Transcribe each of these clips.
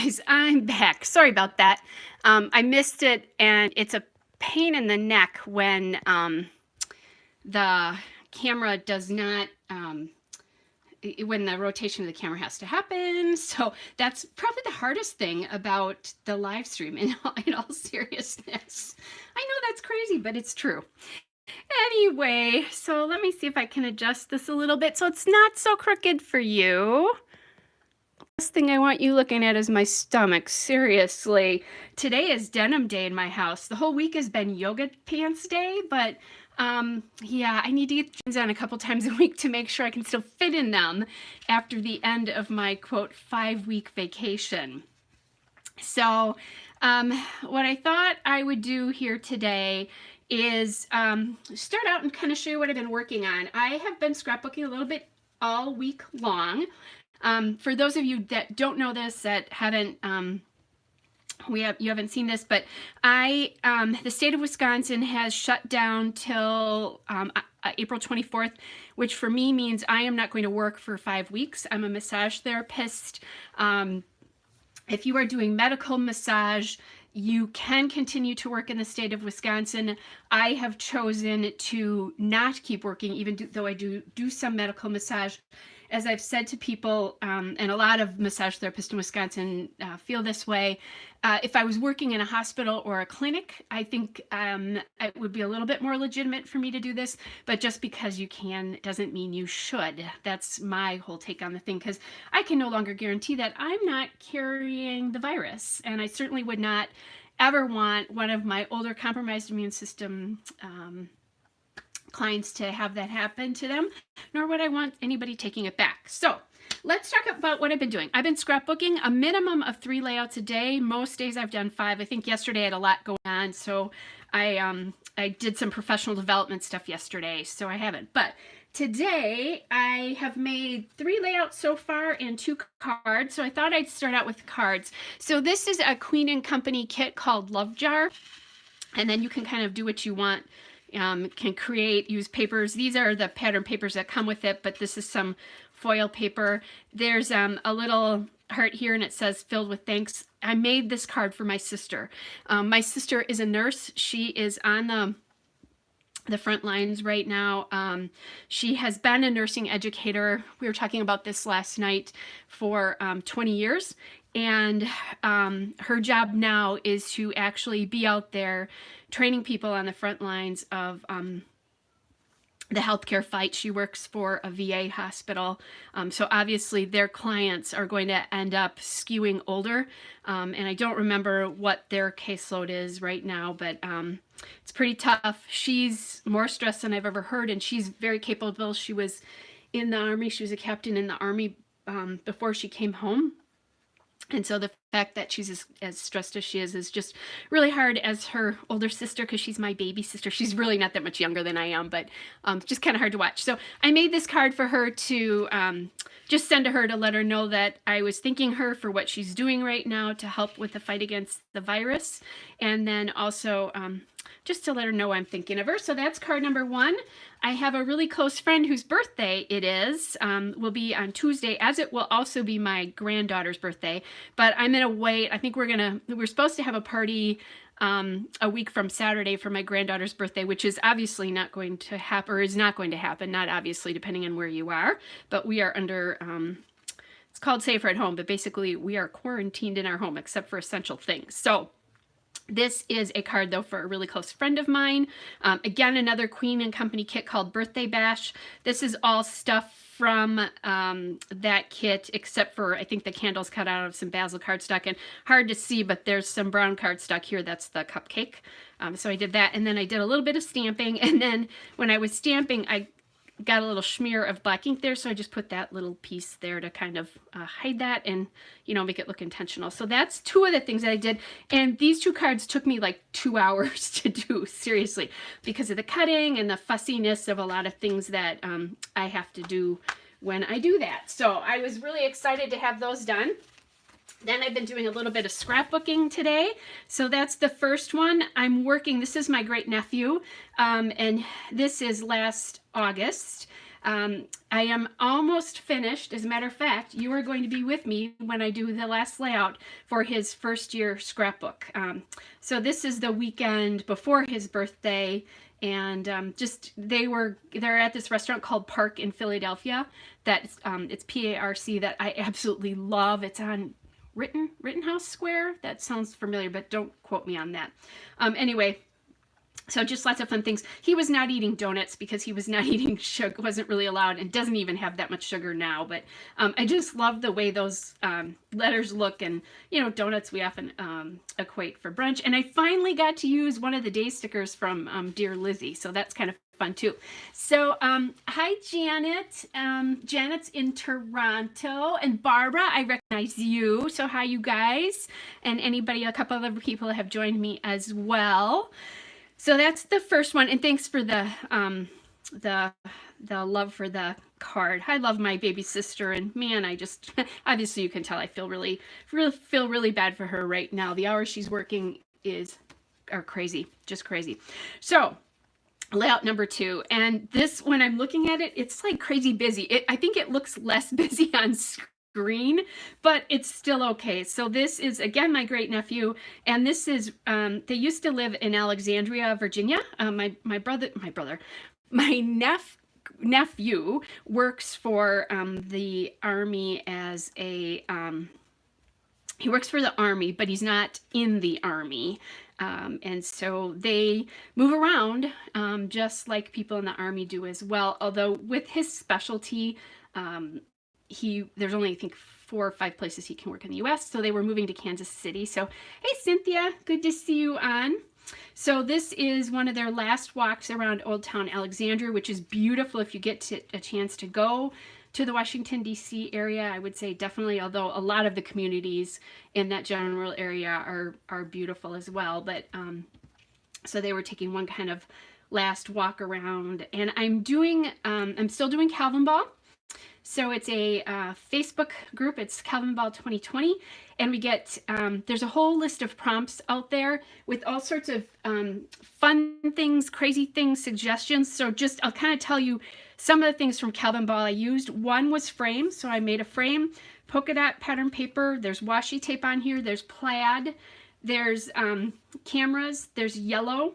guys, I'm back. Sorry about that. I missed it, and it's a pain in the neck when the camera does not, when the rotation of the camera has to happen. So that's probably the hardest thing about the live stream, in all seriousness. I know that's crazy, but it's true. Anyway, so let me see if I can adjust this a little bit so it's not so crooked for you. Last thing I want you looking at is my stomach. Seriously. Today is denim day in my house. The whole week has been yoga pants day, but yeah, I need to get jeans on a couple times a week to make sure I can still fit in them after the end of my, quote, 5-week vacation. So what I thought I would do here today is start out and kind of show you what I've been working on. I have been scrapbooking a little bit all week long. For those of you that don't know this, that haven't, you haven't seen this, but the state of Wisconsin has shut down till April 24th, which for me means I am not going to work for 5 weeks. I'm a massage therapist. If you are doing medical massage, you can continue to work in the state of Wisconsin. I have chosen to not keep working, even though I do some medical massage. As I've said to people, and a lot of massage therapists in Wisconsin feel this way, if I was working in a hospital or a clinic, I think it would be a little bit more legitimate for me to do this, but just because you can doesn't mean you should. That's my whole take on the thing, because I can no longer guarantee that I'm not carrying the virus, and I certainly would not ever want one of my older compromised immune system clients to have that happen to them, nor would I want anybody taking it back. So let's talk about what I've been doing. I've been scrapbooking a minimum of 3 layouts a day. Most days I've done 5. I think yesterday I had a lot going on, so I did some professional development stuff yesterday, so I haven't. But today I have made 3 layouts so far and 2 cards, so I thought I'd start out with cards. So this is a Queen & Company kit called Love Jar, and then you can kind of do what you want. Can create, use papers. These are the pattern papers that come with it, but this is some foil paper. There's a little heart here, and it says filled with thanks. I made this card for my sister. My sister is a nurse. She is on the front lines right now. She has been a nursing educator. We were talking about this last night for 20 years. And her job now is to actually be out there training people on the front lines of the healthcare fight. She works for a VA hospital. So obviously their clients are going to end up skewing older. And I don't remember what their caseload is right now, but it's pretty tough. She's more stressed than I've ever heard, and she's very capable. She was in the Army. She was a captain in the Army before she came home. And so the fact that she's as stressed as she is just really hard as her older sister, because she's my baby sister. She's really not that much younger than I am, but just kind of hard to watch. So I made this card for her to just send to her to let her know that I was thanking her for what she's doing right now to help with the fight against the virus. And then also just to let her know I'm thinking of her. So that's card number 1. I have a really close friend whose birthday it is, will be on Tuesday, as it will also be my granddaughter's birthday. But I'm gonna wait. I think we're supposed to have a party a week from Saturday for my granddaughter's birthday, which is obviously not going to happen, or is not going to happen, not obviously, depending on where you are. But we are under, it's called Safer at Home, but basically we are quarantined in our home except for essential things. So this is a card, though, for a really close friend of mine. Again, another Queen & Company kit called Birthday Bash. This is all stuff from that kit, except for, I think, the candles cut out of some basil cardstock. And hard to see, but there's some brown cardstock here. That's the cupcake. So I did that. And then I did a little bit of stamping. And then when I was stamping, I got a little smear of black ink there, so I just put that little piece there to kind of hide that and, you know, make it look intentional. So that's 2 of the things that I did, and these 2 cards took me like 2 hours to do, seriously, because of the cutting and the fussiness of a lot of things that I have to do when I do that. So I was really excited to have those done. Then I've been doing a little bit of scrapbooking today. So that's the first one. I'm working, this is my great nephew, and this is last August. I am almost finished. As a matter of fact, you are going to be with me when I do the last layout for his first year scrapbook. So this is the weekend before his birthday, and they're at this restaurant called Park in Philadelphia. It's PARC, that I absolutely love. It's on Rittenhouse Square. That sounds familiar, but don't quote me on that. Anyway, so just lots of fun things. He was not eating donuts because he was not eating sugar, wasn't really allowed, and doesn't even have that much sugar now. But I just love the way those letters look, and donuts we often equate for brunch. And I finally got to use one of the day stickers from Dear Lizzie, so that's kind of fun too. So hi Janet. Janet's in Toronto, and Barbara, I recognize you. So hi you guys, and a couple of other people have joined me as well. So that's the first one, and thanks for the love for the card. I love my baby sister, and man, I just obviously you can tell I feel really bad for her right now. The hours she's working are crazy, just crazy. So layout number 2, and this, when I'm looking at it, it's like crazy busy. I think it looks less busy on screen, but it's still okay. So this is again my great nephew, and this is they used to live in Alexandria, Virginia. My nephew works for the Army as a he works for the Army, but he's not in the Army. And so they move around just like people in the Army do as well. Although with his specialty, there's only I think 4 or 5 places he can work in the U.S. So they were moving to Kansas City. So hey Cynthia, good to see you on. So this is one of their last walks around Old Town Alexandria, which is beautiful. If you get a chance to go to the Washington D.C. area, I would say definitely, although a lot of the communities in that general area are beautiful as well. But so they were taking one kind of last walk around, and I'm still doing Calvin Ball. So it's a Facebook group. It's Calvin Ball 2020, and we get there's a whole list of prompts out there with all sorts of fun things, crazy things, suggestions. So I'll kind of tell you some of the things from Calvin Ball I used. One was frames, so I made a frame, polka dot pattern paper. There's washi tape on here. There's plaid. There's cameras. There's yellow.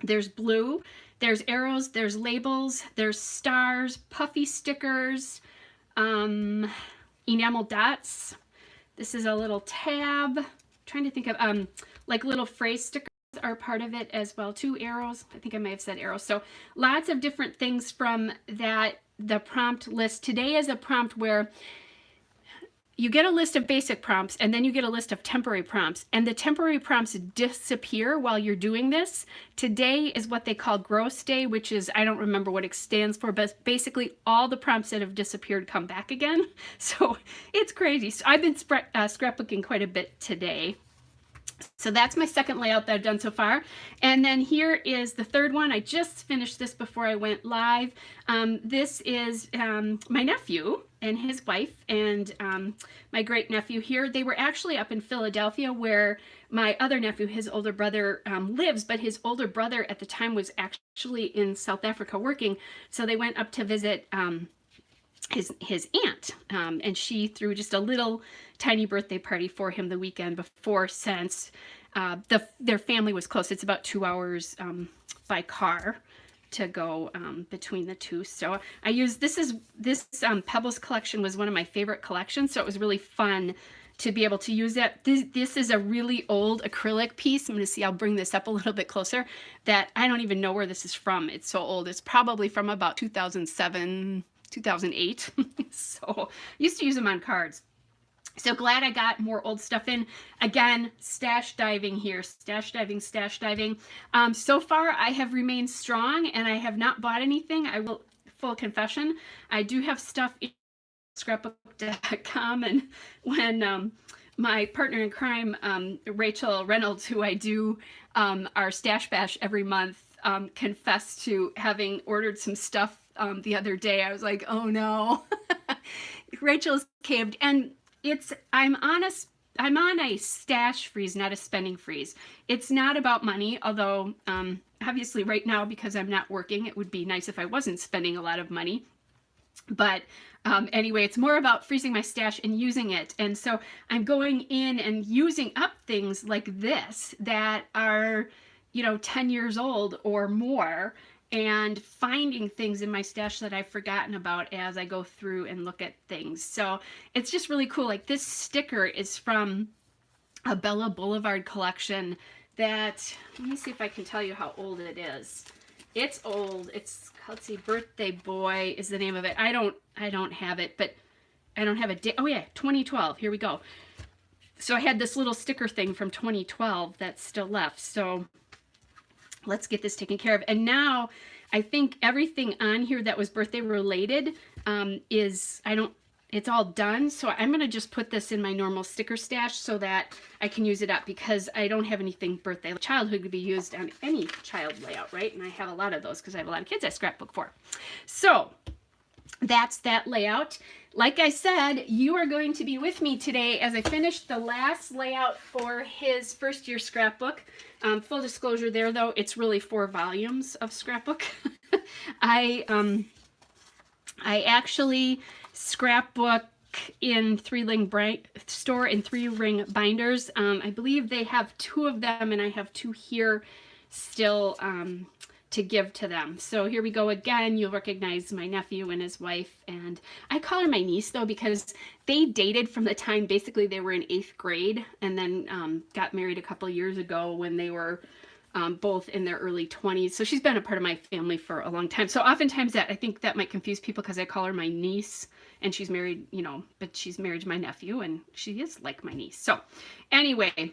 There's blue. There's arrows, there's labels, there's stars, puffy stickers, enamel dots. This is a little tab. I'm trying to think of like little phrase stickers are part of it as well too. Arrows. I think I may have said arrows. So lots of different things from the prompt list. Today is a prompt where you get a list of basic prompts, and then you get a list of temporary prompts, and the temporary prompts disappear while you're doing this. Today is what they call gross day, which is, I don't remember what it stands for, but basically all the prompts that have disappeared come back again. So it's crazy. So I've been scrapbooking quite a bit today. So that's my second layout that I've done so far. And then here is the third one. I just finished this before I went live. This is my nephew and his wife and my great nephew here. They were actually up in Philadelphia where my other nephew, his older brother, lives, but his older brother at the time was actually in South Africa working. So they went up to visit his aunt, and she threw just a little tiny birthday party for him the weekend before, since their family was close. It's about 2 hours by car to go between the two. So I used this Pebbles collection was one of my favorite collections, so it was really fun to be able to use it. This is a really old acrylic piece. I'm going to see, I'll bring this up a little bit closer, that I don't even know where this is from. It's so old. It's probably from about 2007, 2008. So used to use them on cards. So glad I got more old stuff in. Again, stash diving here. Stash diving. So far, I have remained strong and I have not bought anything. I will, full confession, I do have stuff in scrapbook.com, and when my partner in crime, Rachel Reynolds, who I do our stash bash every month, confessed to having ordered some stuff the other day. I was like, oh no. Rachel's caved, and I'm on a I'm on a stash freeze, not a spending freeze. It's not about money, although obviously right now, because I'm not working, it would be nice if I wasn't spending a lot of money. But anyway, it's more about freezing my stash and using it. And so I'm going in and using up things like this that are, 10 years old or more, and finding things in my stash that I've forgotten about as I go through and look at things. So it's just really cool. Like this sticker is from a Bella Boulevard collection that, let me see if I can tell you how old it is. It's old. It's, let's see, Birthday Boy is the name of it. I don't have it, but I don't have a date. Oh yeah, 2012. Here we go. So I had this little sticker thing from 2012 that's still left. So let's get this taken care of. And now I think everything on here that was birthday related it's all done. So I'm going to just put this in my normal sticker stash so that I can use it up, because I don't have anything birthday. Childhood could be used on any child layout, right? And I have a lot of those because I have a lot of kids I scrapbook for. So that's that layout. Like I said, you are going to be with me today as I finish the last layout for his first year scrapbook. Full disclosure there, though, it's really 4 volumes of scrapbook. I actually scrapbook in 3-ring store in 3-ring binders. I believe they have 2 of them, and I have 2 here still to give to them. So here we go again. You'll recognize my nephew and his wife, and I call her my niece though because they dated from the time basically they were in 8th grade, and then got married a couple years ago when they were both in their early 20s. So she's been a part of my family for a long time. So oftentimes I think that might confuse people because I call her my niece, and she's married, but she's married to my nephew, and she is like my niece. So anyway,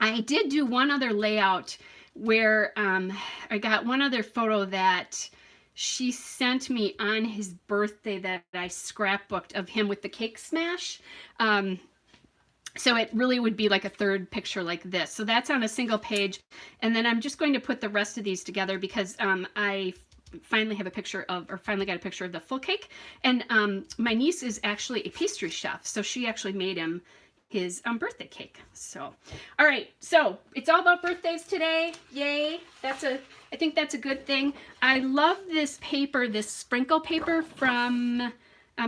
I did do one other layout where I got one other photo that she sent me on his birthday that I scrapbooked of him with the cake smash. So it really would be like a 3rd picture like this. So that's on a single page. And then I'm just going to put the rest of these together because I finally got a picture of the full cake. And my niece is actually a pastry chef. So she actually made him his birthday cake. So, all right. So it's all about birthdays today. Yay. I think that's a good thing. I love this paper, this sprinkle paper from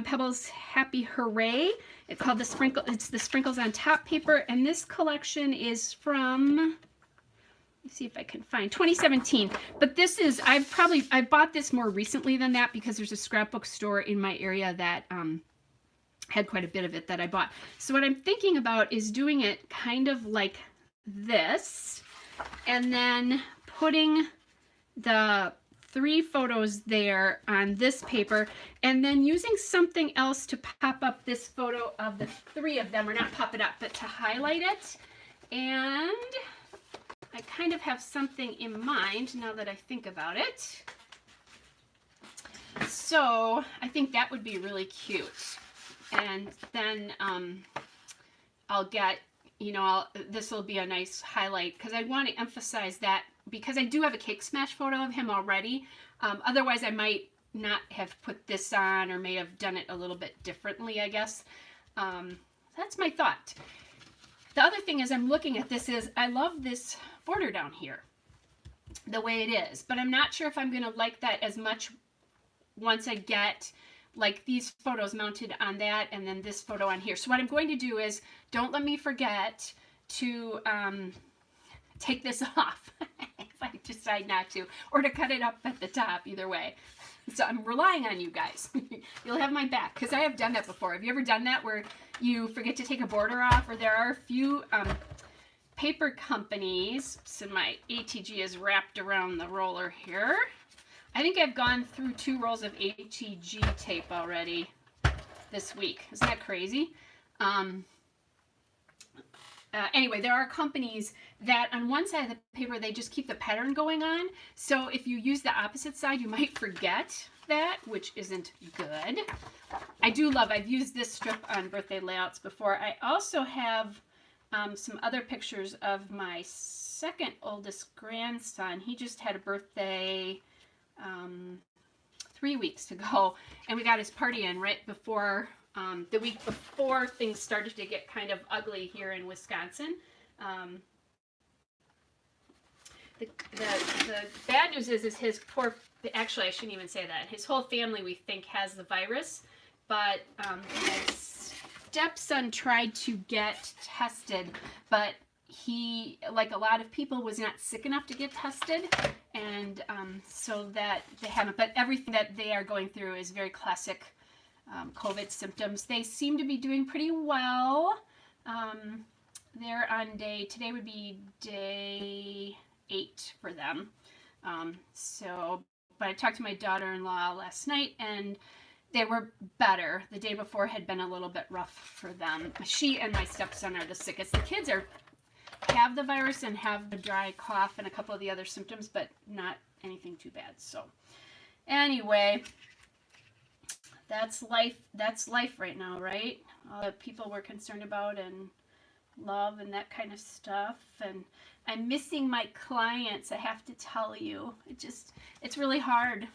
Pebbles Happy Hooray. It's called it's the Sprinkles on Top paper, and this collection is from, let's see if I can find 2017. But this is, I bought this more recently than that because there's a scrapbook store in my area that had quite a bit of it that I bought. So what I'm thinking about is doing it kind of like this, and then putting the 3 photos there on this paper, and then using something else to pop up this photo of the 3 of them, or not pop it up, but to highlight it. And I kind of have something in mind now that I think about it. So I think that would be really cute. And then I'll get, this will be a nice highlight because I want to emphasize that because I do have a cake smash photo of him already. Otherwise, I might not have put this on, or may have done it a little bit differently, I guess. That's my thought. The other thing as I'm looking at this is I love this border down here, the way it is. But I'm not sure if I'm going to like that as much once I get like these photos mounted on that and then this photo on here. So what I'm going to do is, don't let me forget to take this off if I decide not to, or to cut it up at the top, either way. So I'm relying on you guys. You'll have my back, because I have done that before. Have you ever done that where you forget to take a border off? Or there are a few paper companies, so my ATG is wrapped around the roller here. I think I've gone through 2 rolls of ATG tape already this week. Isn't that crazy? Anyway, there are companies that on one side of the paper, they just keep the pattern going on. So if you use the opposite side, you might forget that, which isn't good. I've used this strip on birthday layouts before. I also have some other pictures of my 2nd oldest grandson. He just had a birthday 3 weeks ago, and we got his party in right before the week before things started to get kind of ugly here in Wisconsin. The bad news is his poor, actually I shouldn't even say that, his whole family we think has the virus, but my stepson tried to get tested, but he, like a lot of people, was not sick enough to get tested, and so that they haven't, but everything that they are going through is very classic COVID symptoms. They seem to be doing pretty well. They're on today would be day 8 for them. But I talked to my daughter-in-law last night, and they were better. The day before had been a little bit rough for them. She and my stepson are the sickest. The kids have the virus and have the dry cough and a couple of the other symptoms, but not anything too bad. So anyway, that's life. That's life right now, right? All the people we're concerned about and love and that kind of stuff. And I'm missing my clients, I have to tell you. It's really hard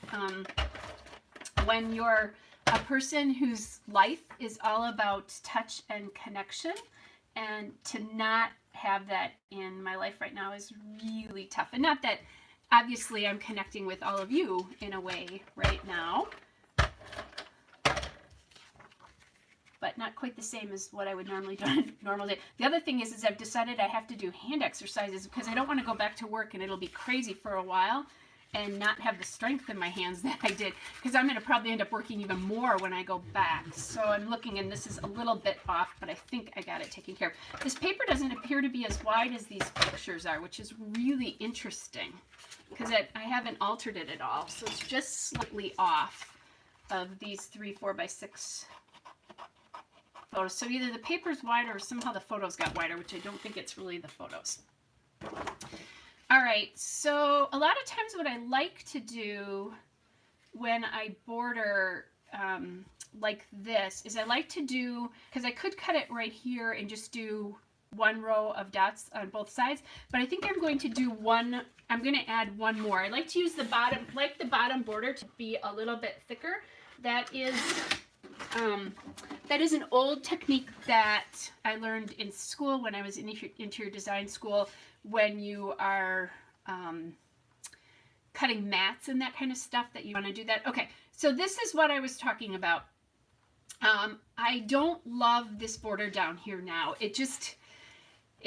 when you're a person whose life is all about touch and connection, and to not have that in my life right now is really tough. And not that, obviously, I'm connecting with all of you in a way right now, but not quite the same as what I would normally do on a normal day. The other thing is I've decided I have to do hand exercises because I don't want to go back to work and it'll be crazy for a while and not have the strength in my hands that I did, because I'm going to probably end up working even more when I go back. So I'm looking, and this is a little bit off, but I think I got it taken care of. This paper doesn't appear to be as wide as these pictures are, which is really interesting because I haven't altered it at all. So it's just slightly off of these 3 4x6 photos. So either the paper's wider or somehow the photos got wider, which I don't think it's really the photos. All right, so a lot of times what I like to do when I border like this is I like to do, because I could cut it right here and just do 1 row of dots on both sides, but I think I'm going to do I'm going to add 1 more. I like to use the bottom border to be a little bit thicker. That is an old technique that I learned in school when I was in interior design school, when you are cutting mats and that kind of stuff, that you want to do that. Okay, so this is what I was talking about. I don't love this border down here now. It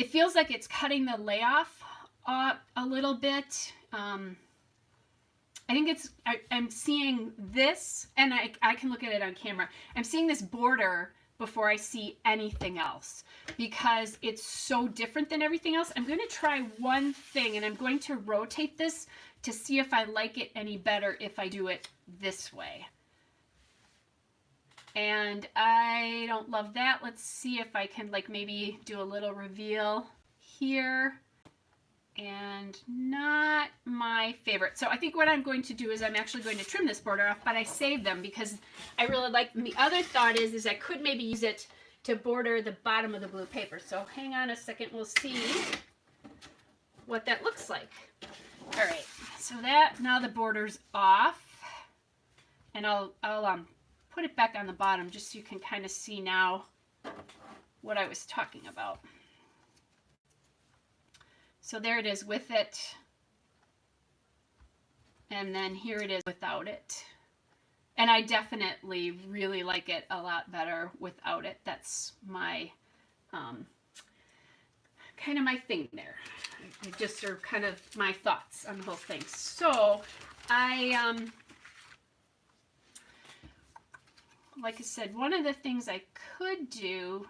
feels like it's cutting the layoff a little bit. I think I'm seeing this, and I can look at it on camera. I'm seeing this border before I see anything else because it's so different than everything else. I'm going to try one thing, and I'm going to rotate this to see if I like it any better if I do it this way. And I don't love that. Let's see if I can maybe do a little reveal here. And not my favorite. So I think what I'm going to do is I'm actually going to trim this border off, but I saved them because I really like them. The other thought is I could maybe use it to border the bottom of the blue paper. So hang on a second, we'll see what that looks like. All right, so now the border's off, and I'll put it back on the bottom just so you can kind of see now what I was talking about. So there it is with it, and then here it is without it. And I definitely really like it a lot better without it. That's my kind of my thing there. I just are kind of my thoughts on the whole thing. So like I said, one of the things I could do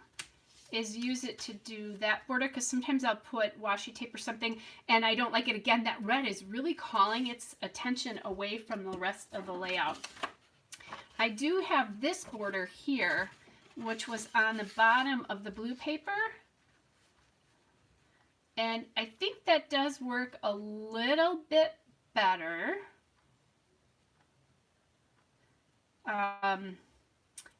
is use it to do that border, because sometimes I'll put washi tape or something and I don't like it. Again, that red is really calling its attention away from the rest of the layout. I do have this border here, which was on the bottom of the blue paper, and I think that does work a little bit better.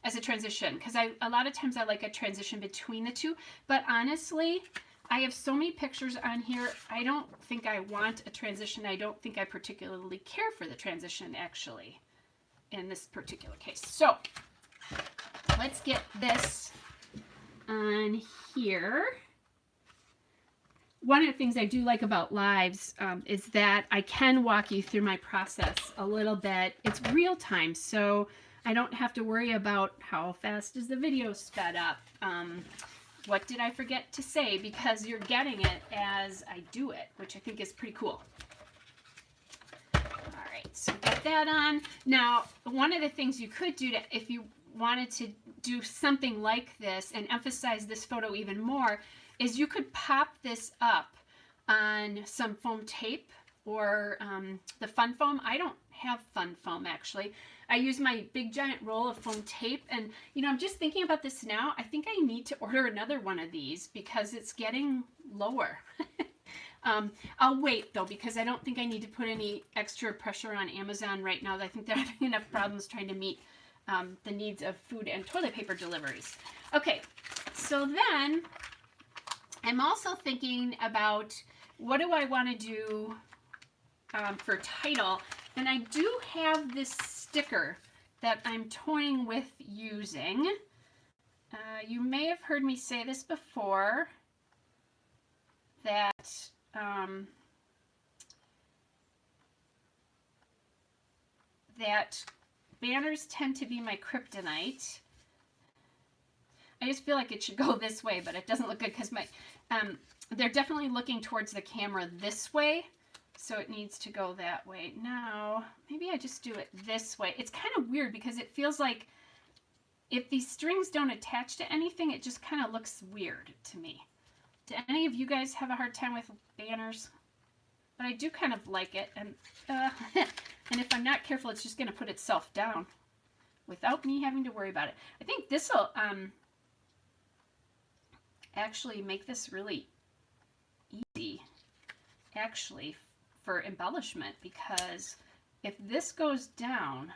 As a transition, because a lot of times I like a transition between the two, but honestly, I have so many pictures on here, I don't think I want a transition. I don't think I particularly care for the transition, actually, in this particular case. So let's get this on here. One of the things I do like about lives is that I can walk you through my process a little bit. It's real time, so I don't have to worry about how fast is the video sped up. What did I forget to say? Because you're getting it as I do it, which I think is pretty cool. All right, so get that on. Now, one of the things you could do if you wanted to do something like this and emphasize this photo even more is you could pop this up on some foam tape or the fun foam. I don't have fun foam actually. I use my big giant roll of foam tape, and you know, I'm just thinking about this now. I think I need to order another one of these because it's getting lower. I'll wait though, because I don't think I need to put any extra pressure on Amazon right now. I think they're having enough problems trying to meet the needs of food and toilet paper deliveries. Okay, so then I'm also thinking about what do I want to do for title, and I do have this sticker that I'm toying with using. You may have heard me say this before, that that banners tend to be my kryptonite. I just feel like it should go this way, but it doesn't look good because my they're definitely looking towards the camera this way, so it needs to go that way. Now, maybe I just do it this way. It's kind of weird because it feels like if these strings don't attach to anything, it just kind of looks weird to me. Do any of you guys have a hard time with banners? But I do kind of like it, and and if I'm not careful, it's just going to put itself down without me having to worry about it. I think this will actually make this really easy actually for embellishment, because if this goes down,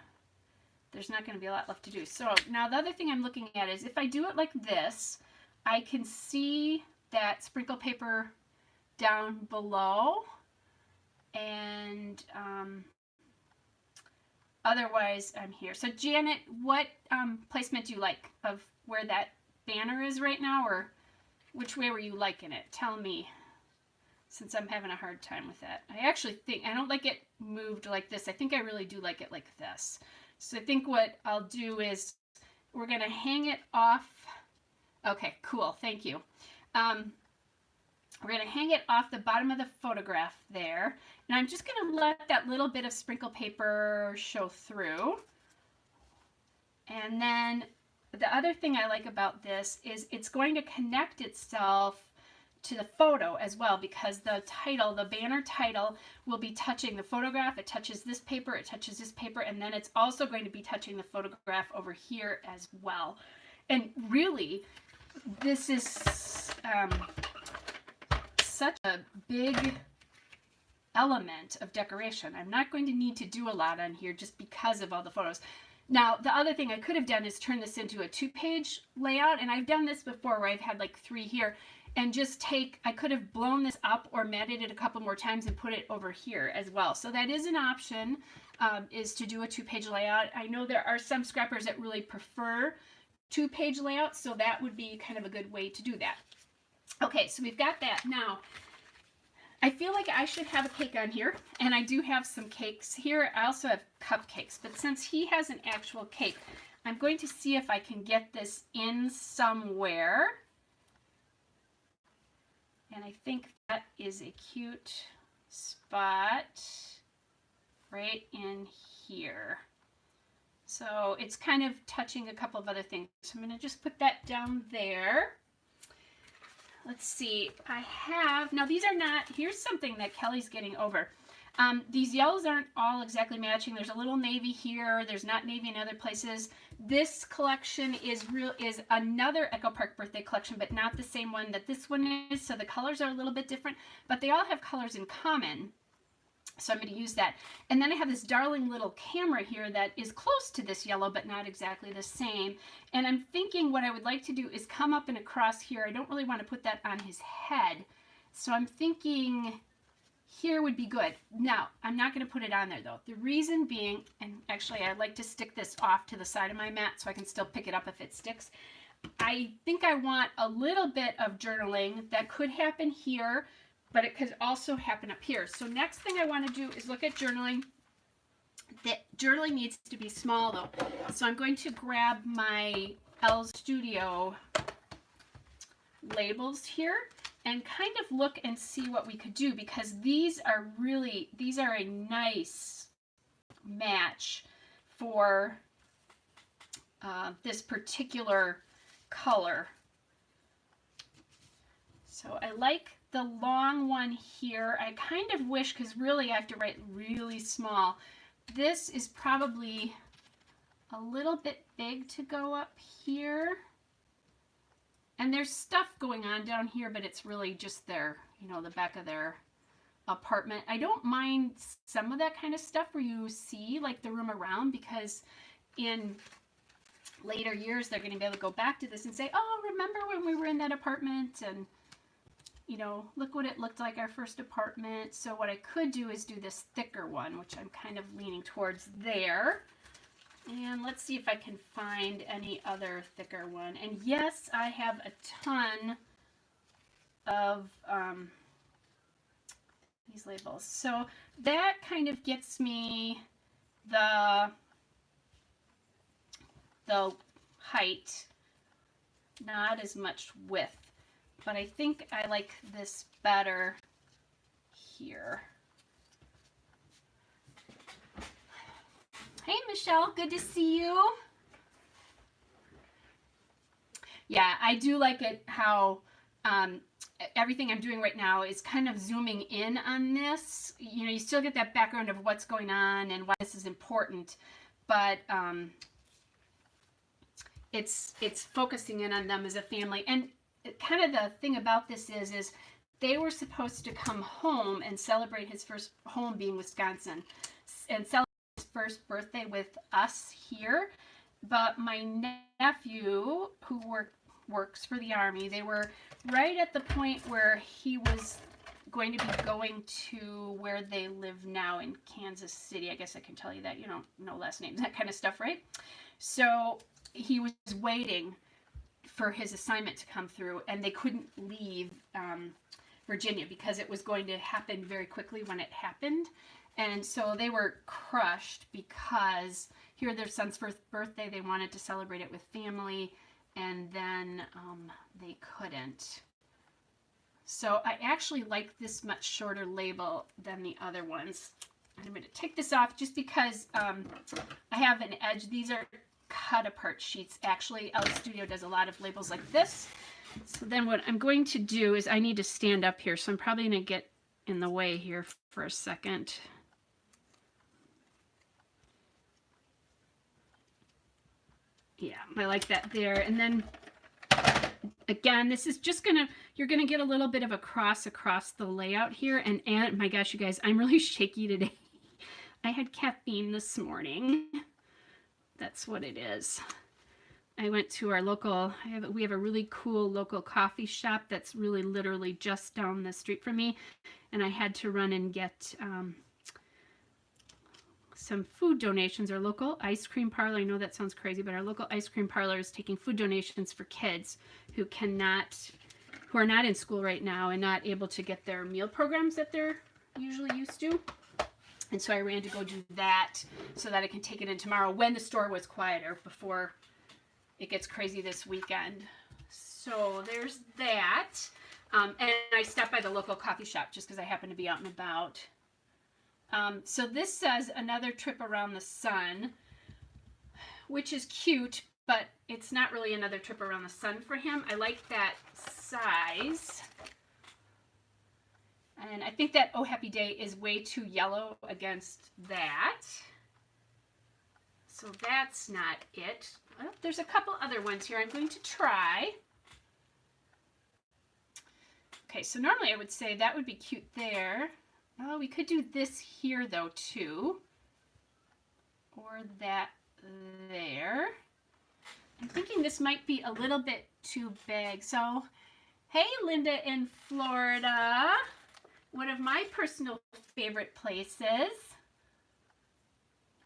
there's not going to be a lot left to do. So now the other thing I'm looking at is if I do it like this, I can see that sprinkle paper down below, and otherwise I'm here. So Janet, what placement do you like of where that banner is right now, or which way were you liking it? Tell me, since I'm having a hard time with that. I actually think, I don't like it moved like this. I think I really do like it like this. So I think what I'll do is we're going to hang it off. Okay, cool. Thank you. We're going to hang it off the bottom of the photograph there. And I'm just going to let that little bit of sprinkle paper show through. And then the other thing I like about this is it's going to connect itself to the photo as well, because the title, the banner title, will be touching the photograph. It touches this paper, it touches this paper, and then it's also going to be touching the photograph over here as well. And really, this is such a big element of decoration. I'm not going to need to do a lot on here just because of all the photos. Now, the other thing I could have done is turn this into a 2-page layout, and I've done this before where I've had like 3 here, and just I could have blown this up or matted it a couple more times and put it over here as well. So that is an option, is to do a 2-page layout. I know there are some scrappers that really prefer 2-page layouts, so that would be kind of a good way to do that. Okay, so we've got that. Now, I feel like I should have a cake on here, and I do have some cakes here. I also have cupcakes, but since he has an actual cake, I'm going to see if I can get this in somewhere. And I think that is a cute spot right in here. So it's kind of touching a couple of other things. So I'm going to just put that down there. Let's see, I have, now these are not, here's something that Kelly's getting over. These yellows aren't all exactly matching. There's a little navy here. There's not navy in other places. This collection is another Echo Park birthday collection, but not the same one that this one is. So the colors are a little bit different, but they all have colors in common. So I'm going to use that. And then I have this darling little camera here that is close to this yellow, but not exactly the same. And I'm thinking what I would like to do is come up and across here. I don't really want to put that on his head. So I'm thinking here would be good. Now, I'm not going to put it on there though. The reason being, and actually I like to stick this off to the side of my mat so I can still pick it up if it sticks. I think I want a little bit of journaling that could happen here, but it could also happen up here. So next thing I want to do is look at journaling. The journaling needs to be small though. So I'm going to grab my L Studio labels here and kind of look and see what we could do, because these are a nice match for this particular color. So I like the long one here. I kind of wish, because really I have to write really small. This is probably a little bit big to go up here. And there's stuff going on down here, but it's really just their, you know, the back of their apartment. I don't mind some of that kind of stuff where you see like the room around, because in later years they're going to be able to go back to this and say, oh, remember when we were in that apartment, and you know, look what it looked like, our first apartment. So what I could do is do this thicker one, which I'm kind of leaning towards there. And let's see if I can find any other thicker one. And yes, I have a ton of these labels. So that kind of gets me the height, not as much width. But I think I like this better here. Hey, Michelle, good to see you. Yeah, I do like it how everything I'm doing right now is kind of zooming in on this. You know, you still get that background of what's going on and why this is important, but it's focusing in on them as a family. And kind of the thing about this is they were supposed to come home and celebrate his first home being Wisconsin and celebrate his first birthday with us here. But my nephew, who works for the Army, they were right at the point where he was going to be going to where they live now in Kansas City. I guess I can tell you that, you know, no last names, that kind of stuff, right? So he was waiting for his assignment to come through, and they couldn't leave Virginia because it was going to happen very quickly when it happened. And so they were crushed because here their son's first birthday, they wanted to celebrate it with family, and then they couldn't. So I actually like this much shorter label than the other ones. I'm going to take this off just because I have an edge. These are cut apart sheets. Actually, L Studio does a lot of labels like this. So then what I'm going to do is I need to stand up here. So I'm probably going to get in the way here for a second. Yeah, I like that there. And then again, this is just gonna, you're gonna get a little bit of a cross across the layout here. And my gosh, you guys, I'm really shaky today. I had caffeine this morning. That's what it is. I went to our local, we have a really cool local coffee shop that's really literally just down the street from me. And I had to run and get some food donations. Our local ice cream parlor, I know that sounds crazy, but our local ice cream parlor is taking food donations for kids who are not in school right now and not able to get their meal programs that they're usually used to. And so I ran to go do that so that I can take it in tomorrow when the store was quieter before it gets crazy this weekend. So there's that. And I stopped by the local coffee shop just because I happen to be out and about. So this says another trip around the sun, which is cute, but it's not really another trip around the sun for him. I like that size. And I think that Oh Happy Day is way too yellow against that. So that's not it. Well, there's a couple other ones here I'm going to try. Okay, so normally I would say that would be cute there. Oh, we could do this here though too. Or that there. I'm thinking this might be a little bit too big. So, hey Linda in Florida. one of my personal favorite places.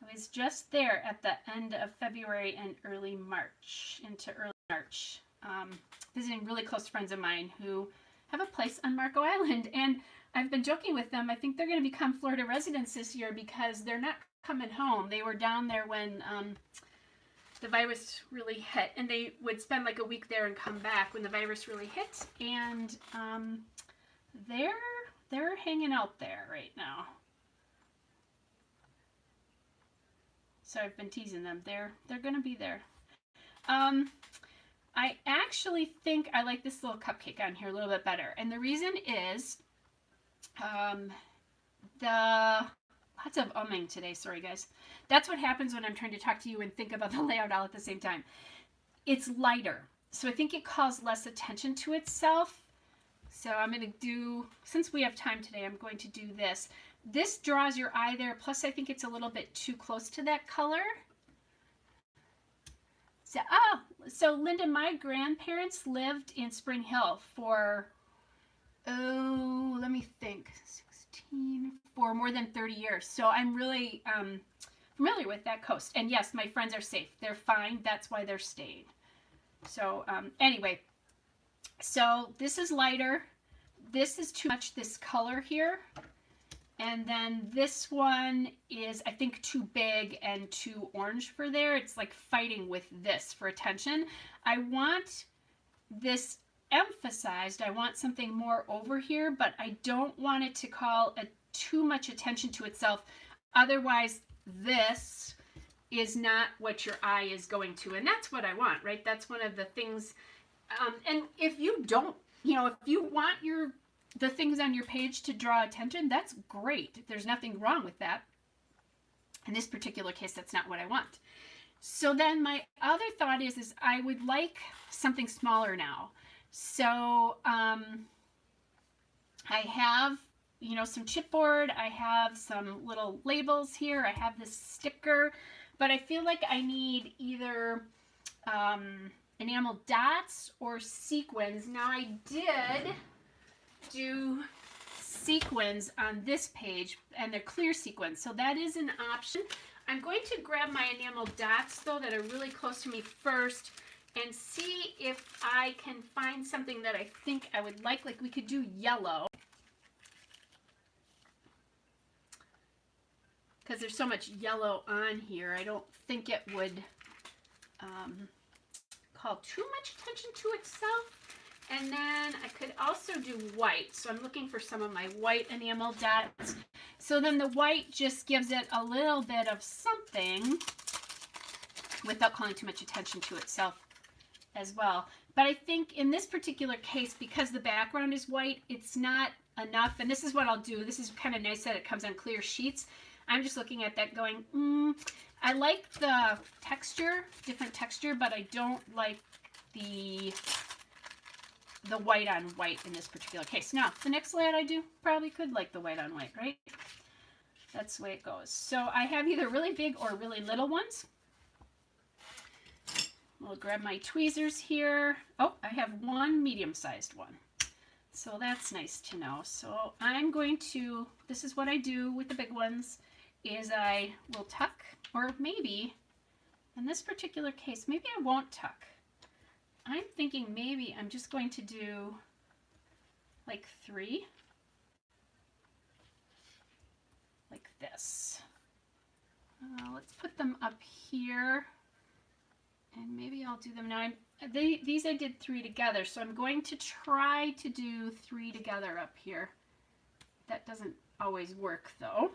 I was just there at the end of February and early March, into early March, visiting really close friends of mine who have a place on Marco Island. And I've been joking with them. I think they're going to become Florida residents this year because they're not coming home. They were down there when the virus really hit, and they would spend like a week there and come back when the virus really hit. And they're hanging out there right now. So I've been teasing them. They're going to be there. I actually think I like this little cupcake on here a little bit better. And the reason is lots of umming today. Sorry, guys. That's what happens when I'm trying to talk to you and think about the layout all at the same time. It's lighter. So I think it calls less attention to itself. So I'm going to do, since we have time today, I'm going to do this. This draws your eye there. Plus, I think it's a little bit too close to that color. So Linda, my grandparents lived in Spring Hill for, let me think, 16, for more than 30 years. So I'm really familiar with that coast. And yes, my friends are safe. They're fine. That's why they're staying. So anyway, so this is lighter. This is too much, this color here. And then this one is, I think, too big and too orange for there. It's like fighting with this for attention. I want this emphasized. I want something more over here, but I don't want it to call too much attention to itself. Otherwise, this is not what your eye is going to. And that's what I want, right? That's one of the things. And if you don't, if you want the things on your page to draw attention, that's great. There's nothing wrong with that. In this particular case, that's not what I want. So then my other thought is I would like something smaller now. So I have, some chipboard. I have some little labels here. I have this sticker, but I feel like I need either enamel dots or sequins. Now I did do sequins on this page, and they're clear sequins, so that is an option. I'm going to grab my enamel dots though that are really close to me first and see if I can find something that I think I would like we could do yellow, because there's so much yellow on here. I don't think it would call too much attention to itself. And then I could also do white. So I'm looking for some of my white enamel dots. So then the white just gives it a little bit of something without calling too much attention to itself as well. But I think in this particular case, because the background is white, it's not enough. And this is what I'll do. This is kind of nice that it comes on clear sheets. I'm just looking at that going, I like the texture, different texture, but I don't like the white on white in this particular case. Now, the next layout I do probably could like the white on white, right? That's the way it goes. So I have either really big or really little ones. We'll grab my tweezers here. Oh, I have one medium-sized one. So that's nice to know. So I'm going to, this is what I do with the big ones, is I will tuck, or maybe, in this particular case, maybe I won't tuck. I'm thinking maybe I'm just going to do like 3, like this. Let's put them up here, and maybe I'll do them now. These I did 3 together, so I'm going to try to do 3 together up here. That doesn't always work though.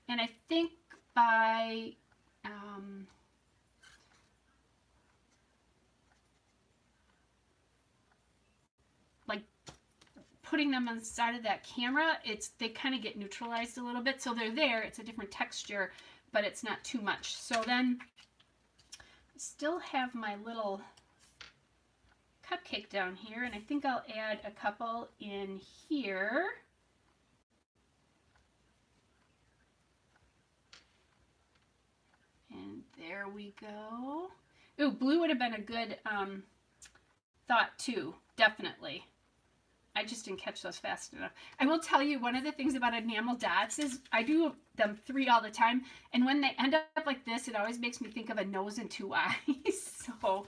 And I think by like putting them on the side of that camera, they kind of get neutralized a little bit. So they're there, it's a different texture, but it's not too much. So then I still have my little cupcake down here, and I think I'll add a couple in here. And there we go. Ooh, blue would have been a good thought too, definitely. I just didn't catch those fast enough. I will tell you, one of the things about enamel dots is I do them 3 all the time, and when they end up like this, it always makes me think of a nose and 2 eyes. So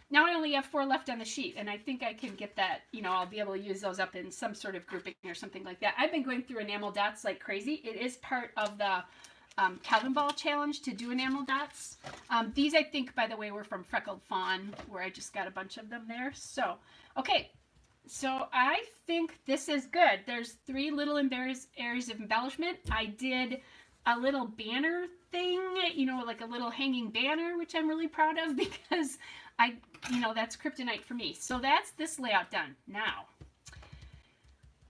now I only have 4 left on the sheet, and I think I can get that, you know, I'll be able to use those up in some sort of grouping or something like that. I've been going through enamel dots like crazy. It is part of the Calvin Ball challenge to do enamel dots. These, I think, by the way, were from Freckled Fawn, where I just got a bunch of them there. So, okay. So I think this is good. There's 3 little areas of embellishment. I did a little banner thing, you know, like a little hanging banner, which I'm really proud of because you know, that's kryptonite for me. So that's this layout done. Now,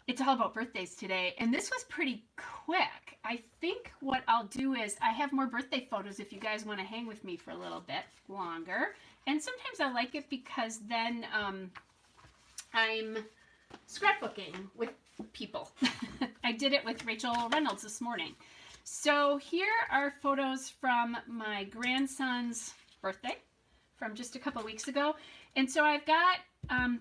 it's all about birthdays today, and this was pretty quick. I think what I'll do is I have more birthday photos if you guys want to hang with me for a little bit longer. And sometimes I like it because then I'm scrapbooking with people. I did it with Rachel Reynolds this morning. So here are photos from my grandson's birthday from just a couple weeks ago. And so I've got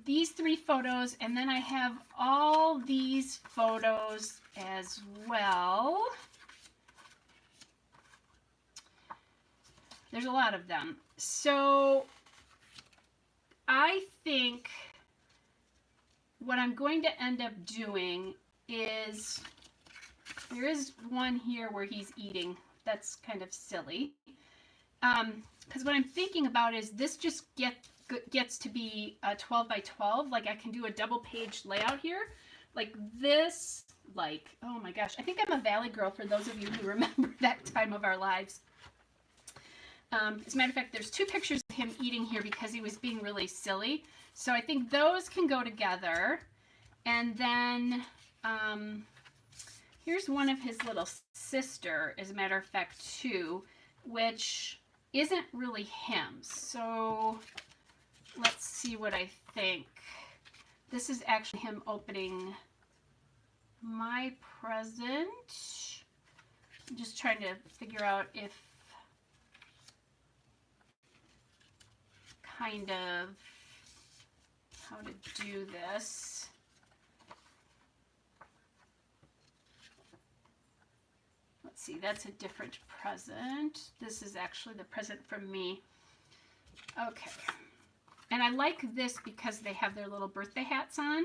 these 3 photos, and then I have all these photos as well. There's a lot of them. So I think what I'm going to end up doing is, there is one here where he's eating. That's kind of silly. Because what I'm thinking about is this just gets to be a 12 by 12. Like I can do a double page layout here. Like this, like, oh my gosh. I think I'm a Valley girl for those of you who remember that time of our lives. As a matter of fact, there's 2 pictures of him eating here because he was being really silly. So I think those can go together. And then here's one of his little sister, as a matter of fact, too, which isn't really him. So let's see what I think. This is actually him opening my present. I'm just trying to figure out if kind of how to do this. Let's see, that's a different present. This is actually the present from me. Okay. And I like this because they have their little birthday hats on.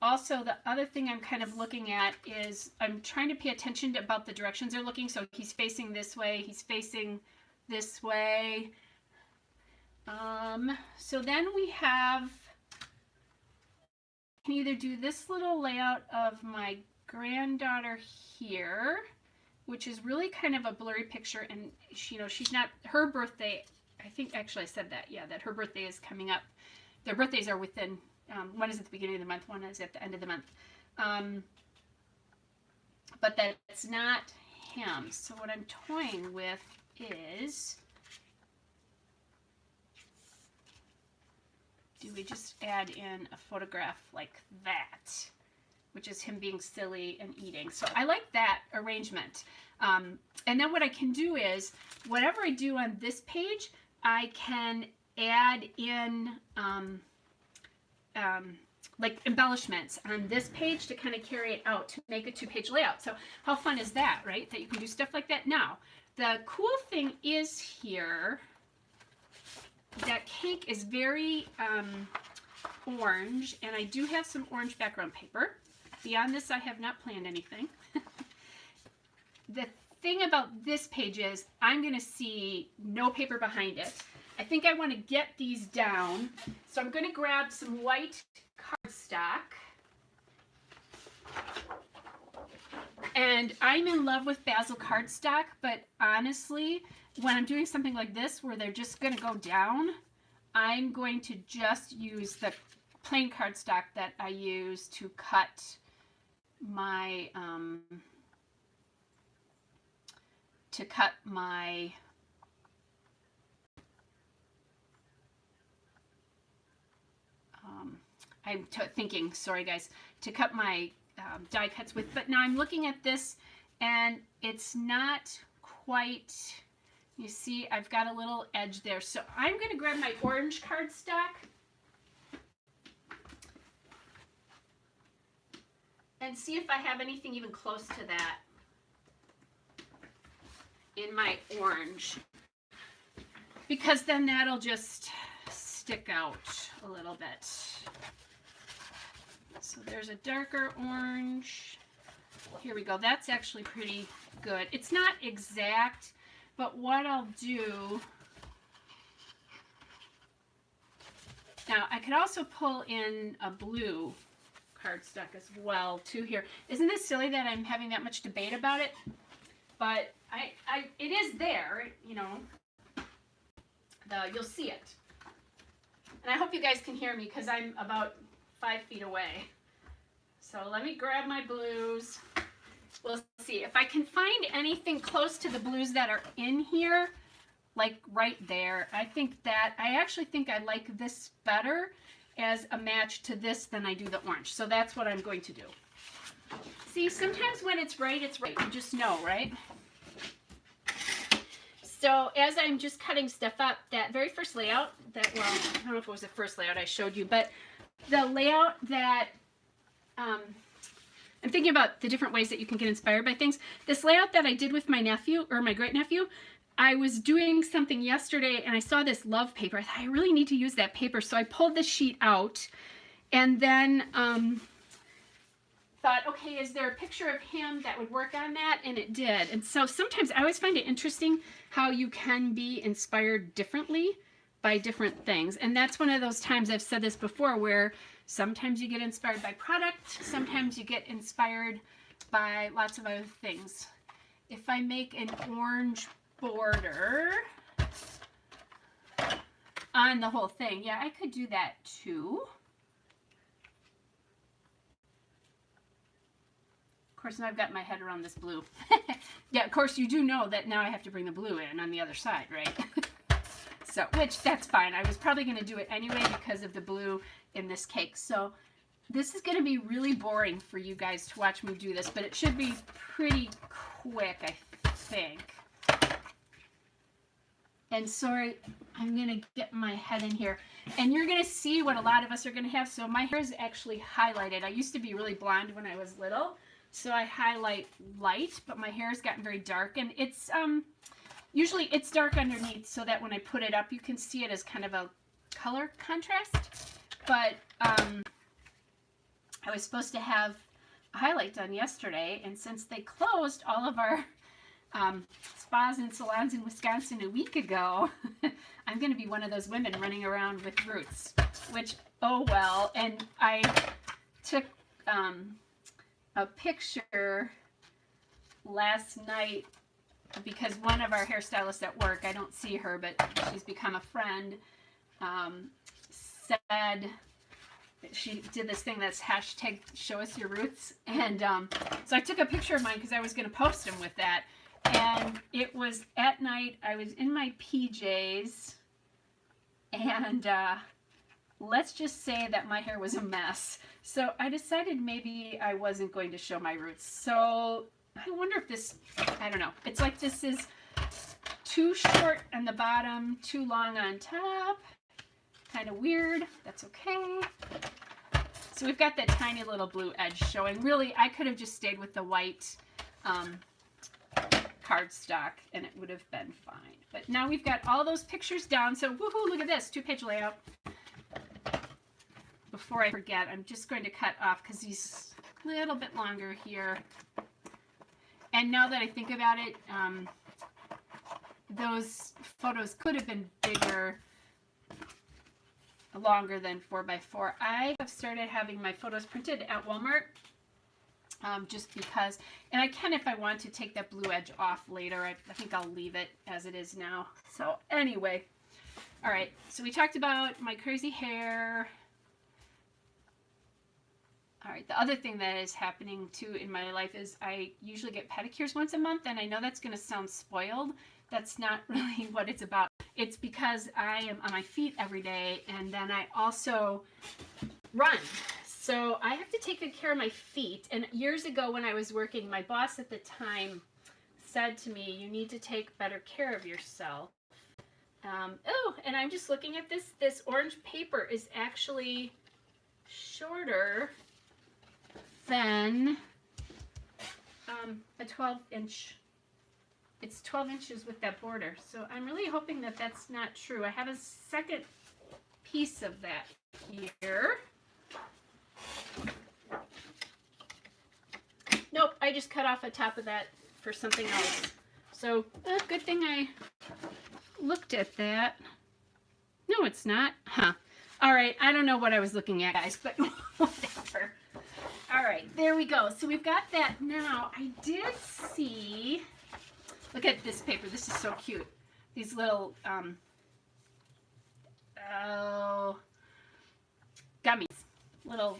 Also, the other thing I'm kind of looking at is I'm trying to pay attention to about the directions they're looking. So he's facing this way, he's facing this way. So then we have, I can either do this little layout of my granddaughter here, which is really kind of a blurry picture, and she, you know, she's not, her birthday, I think actually I said that, yeah, that her birthday is coming up. Their birthdays are within, one is at the beginning of the month, one is at the end of the month. But that's not him. So what I'm toying with is, do we just add in a photograph like that, which is him being silly and eating. So I like that arrangement. And then what I can do is, whatever I do on this page, I can add in like embellishments on this page to kind of carry it out to make a 2-page layout. So how fun is that, right? That you can do stuff like that. Now, the cool thing is here, that cake is very orange, and I do have some orange background paper. Beyond this, I have not planned anything. The thing about this page is I'm going to see no paper behind it. I think I want to get these down, so I'm going to grab some white cardstock. And I'm in love with Basil cardstock, but honestly, when I'm doing something like this where they're just going to go down, I'm going to just use the plain cardstock that I use to cut my I'm thinking, sorry guys, to cut my die cuts with, but now I'm looking at this and it's not quite, you see, I've got a little edge there. So I'm going to grab my orange cardstock then see if I have anything even close to that in my orange, because then that'll just stick out a little bit. So there's a darker orange. Here we go. That's actually pretty good. It's not exact, but what I'll do, now I could also pull in a blue cardstock as well too here. Isn't this silly that I'm having that much debate about it? But it is there, you know, you'll see it. And I hope you guys can hear me because I'm about 5 feet away. So let me grab my blues. We'll see if I can find anything close to the blues that are in here, like right there. I actually think I like this better as a match to this than I do the orange. So that's what I'm going to do. See, sometimes when it's right, you just know, right? So as I'm just cutting stuff up, that very first layout, well, I don't know if it was the first layout I showed you, but the layout that, I'm thinking about the different ways that you can get inspired by things. This layout that I did with my nephew, or my great nephew, I was doing something yesterday and I saw this love paper. I thought I really need to use that paper. So I pulled this sheet out and then thought, okay, is there a picture of him that would work on that? And it did. And so sometimes I always find it interesting how you can be inspired differently by different things. And that's one of those times, I've said this before, where sometimes you get inspired by product, sometimes you get inspired by lots of other things. If I make an orange border on the whole thing, yeah, I could do that too. Of course, now I've got my head around this blue. Yeah, of course, you do know that now I have to bring the blue in on the other side, right? So, which, that's fine. I was probably going to do it anyway because of the blue in this cake. So, this is going to be really boring for you guys to watch me do this, but it should be pretty quick, I think. And sorry, I'm going to get my head in here. And you're going to see what a lot of us are going to have. So, my hair is actually highlighted. I used to be really blonde when I was little. So I highlight light, but my hair has gotten very dark, and it's usually it's dark underneath so that when I put it up, you can see it as kind of a color contrast. But I was supposed to have a highlight done yesterday, and since they closed all of our spas and salons in Wisconsin a week ago, I'm going to be one of those women running around with roots, which, oh well. And I took a picture last night because one of our hairstylists at work, I don't see her, but she's become a friend, said she did this thing that's hashtag show us your roots. And so I took a picture of mine because I was going to post them with that. And it was at night, I was in my PJs, and let's just say that my hair was a mess. So I decided maybe I wasn't going to show my roots. So I wonder if this, I don't know. It's like this is too short on the bottom, too long on top. Kind of weird. That's okay. So we've got that tiny little blue edge showing. Really, I could have just stayed with the white cardstock and it would have been fine. But now we've got all those pictures down. So woohoo, look at this, 2-page layout. Before I forget, I'm just going to cut off because he's a little bit longer here. And now that I think about it, those photos could have been bigger, longer than 4x4. I have started having my photos printed at Walmart just because, and I can if I want to take that blue edge off later. I think I'll leave it as it is now. So anyway, all right, so we talked about my crazy hair. All right, the other thing that is happening too in my life is I usually get pedicures once a month, and I know that's going to sound spoiled. That's not really what it's about. It's because I am on my feet every day, and then I also run. So I have to take good care of my feet. And years ago when I was working, my boss at the time said to me, you need to take better care of yourself. Oh, and I'm just looking at this. This orange paper is actually shorter than a 12-inch. It's 12 inches with that border. So I'm really hoping that that's not true. I have a second piece of that here. Nope, I just cut off the top of that for something else. So good thing I looked at that. No, it's not. Huh. All right, I don't know what I was looking at, guys, but whatever. All right, there we go. So we've got that now. I did see, look at this paper. This is so cute. These little gummies, little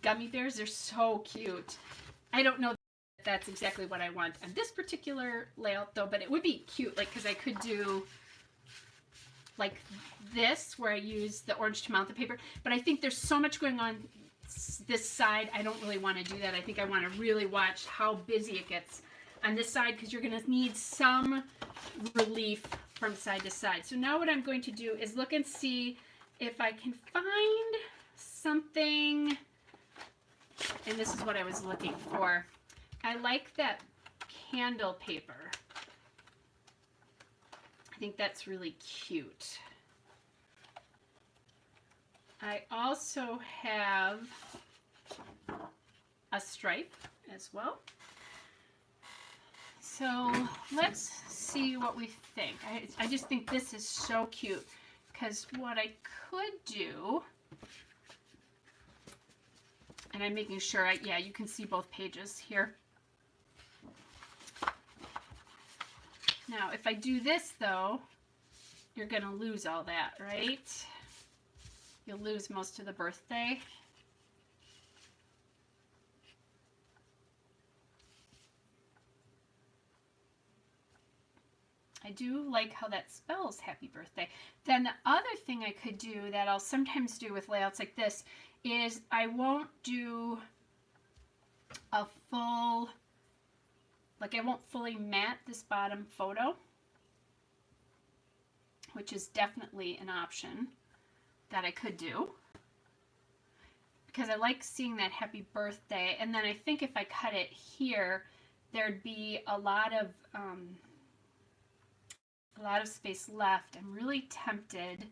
gummy bears. They're so cute. I don't know if that's exactly what I want on this particular layout though, but it would be cute, like, because I could do like this where I use the orange to mount the paper, but I think there's so much going on this side. I don't really want to do that. I think I want to really watch how busy it gets on this side, because you're going to need some relief from side to side. So now what I'm going to do is look and see if I can find something, and this is what I was looking for. I like that candle paper. I think that's really cute. I also have a stripe as well. So let's see what we think. I just think this is so cute, because what I could do, and I'm making sure, yeah, you can see both pages here. Now, if I do this though, you're gonna lose all that, right? You'll lose most of the birthday. I do like how that spells happy birthday. Then the other thing I could do that I'll sometimes do with layouts like this is I won't do a full, like I won't fully matte this bottom photo, which is definitely an option that I could do, because I like seeing that happy birthday. And then I think if I cut it here, there'd be a lot of space left. I'm really tempted.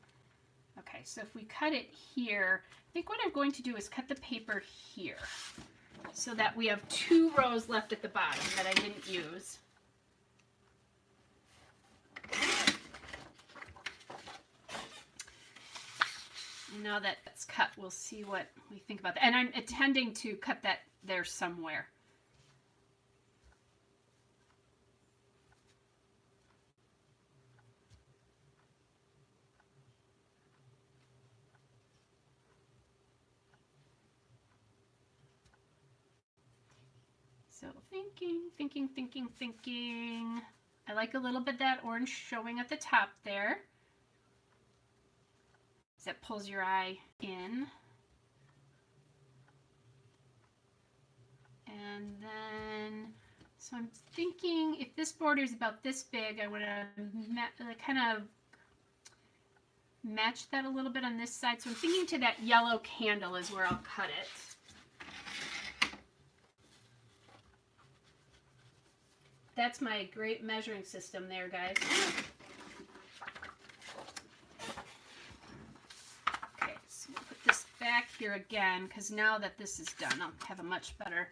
Okay, so if we cut it here, I think what I'm going to do is cut the paper here so that we have 2 rows left at the bottom that I didn't use. And now that that's cut, we'll see what we think about that. And I'm intending to cut that there somewhere. So thinking. I like a little bit of that orange showing at the top there. That pulls your eye in. And then, so I'm thinking if this border is about this big, I want to kind of match that a little bit on this side. So I'm thinking to that yellow candle is where I'll cut it. That's my great measuring system there, guys. Okay, so we'll put this back here again, because now that this is done, I'll have a much better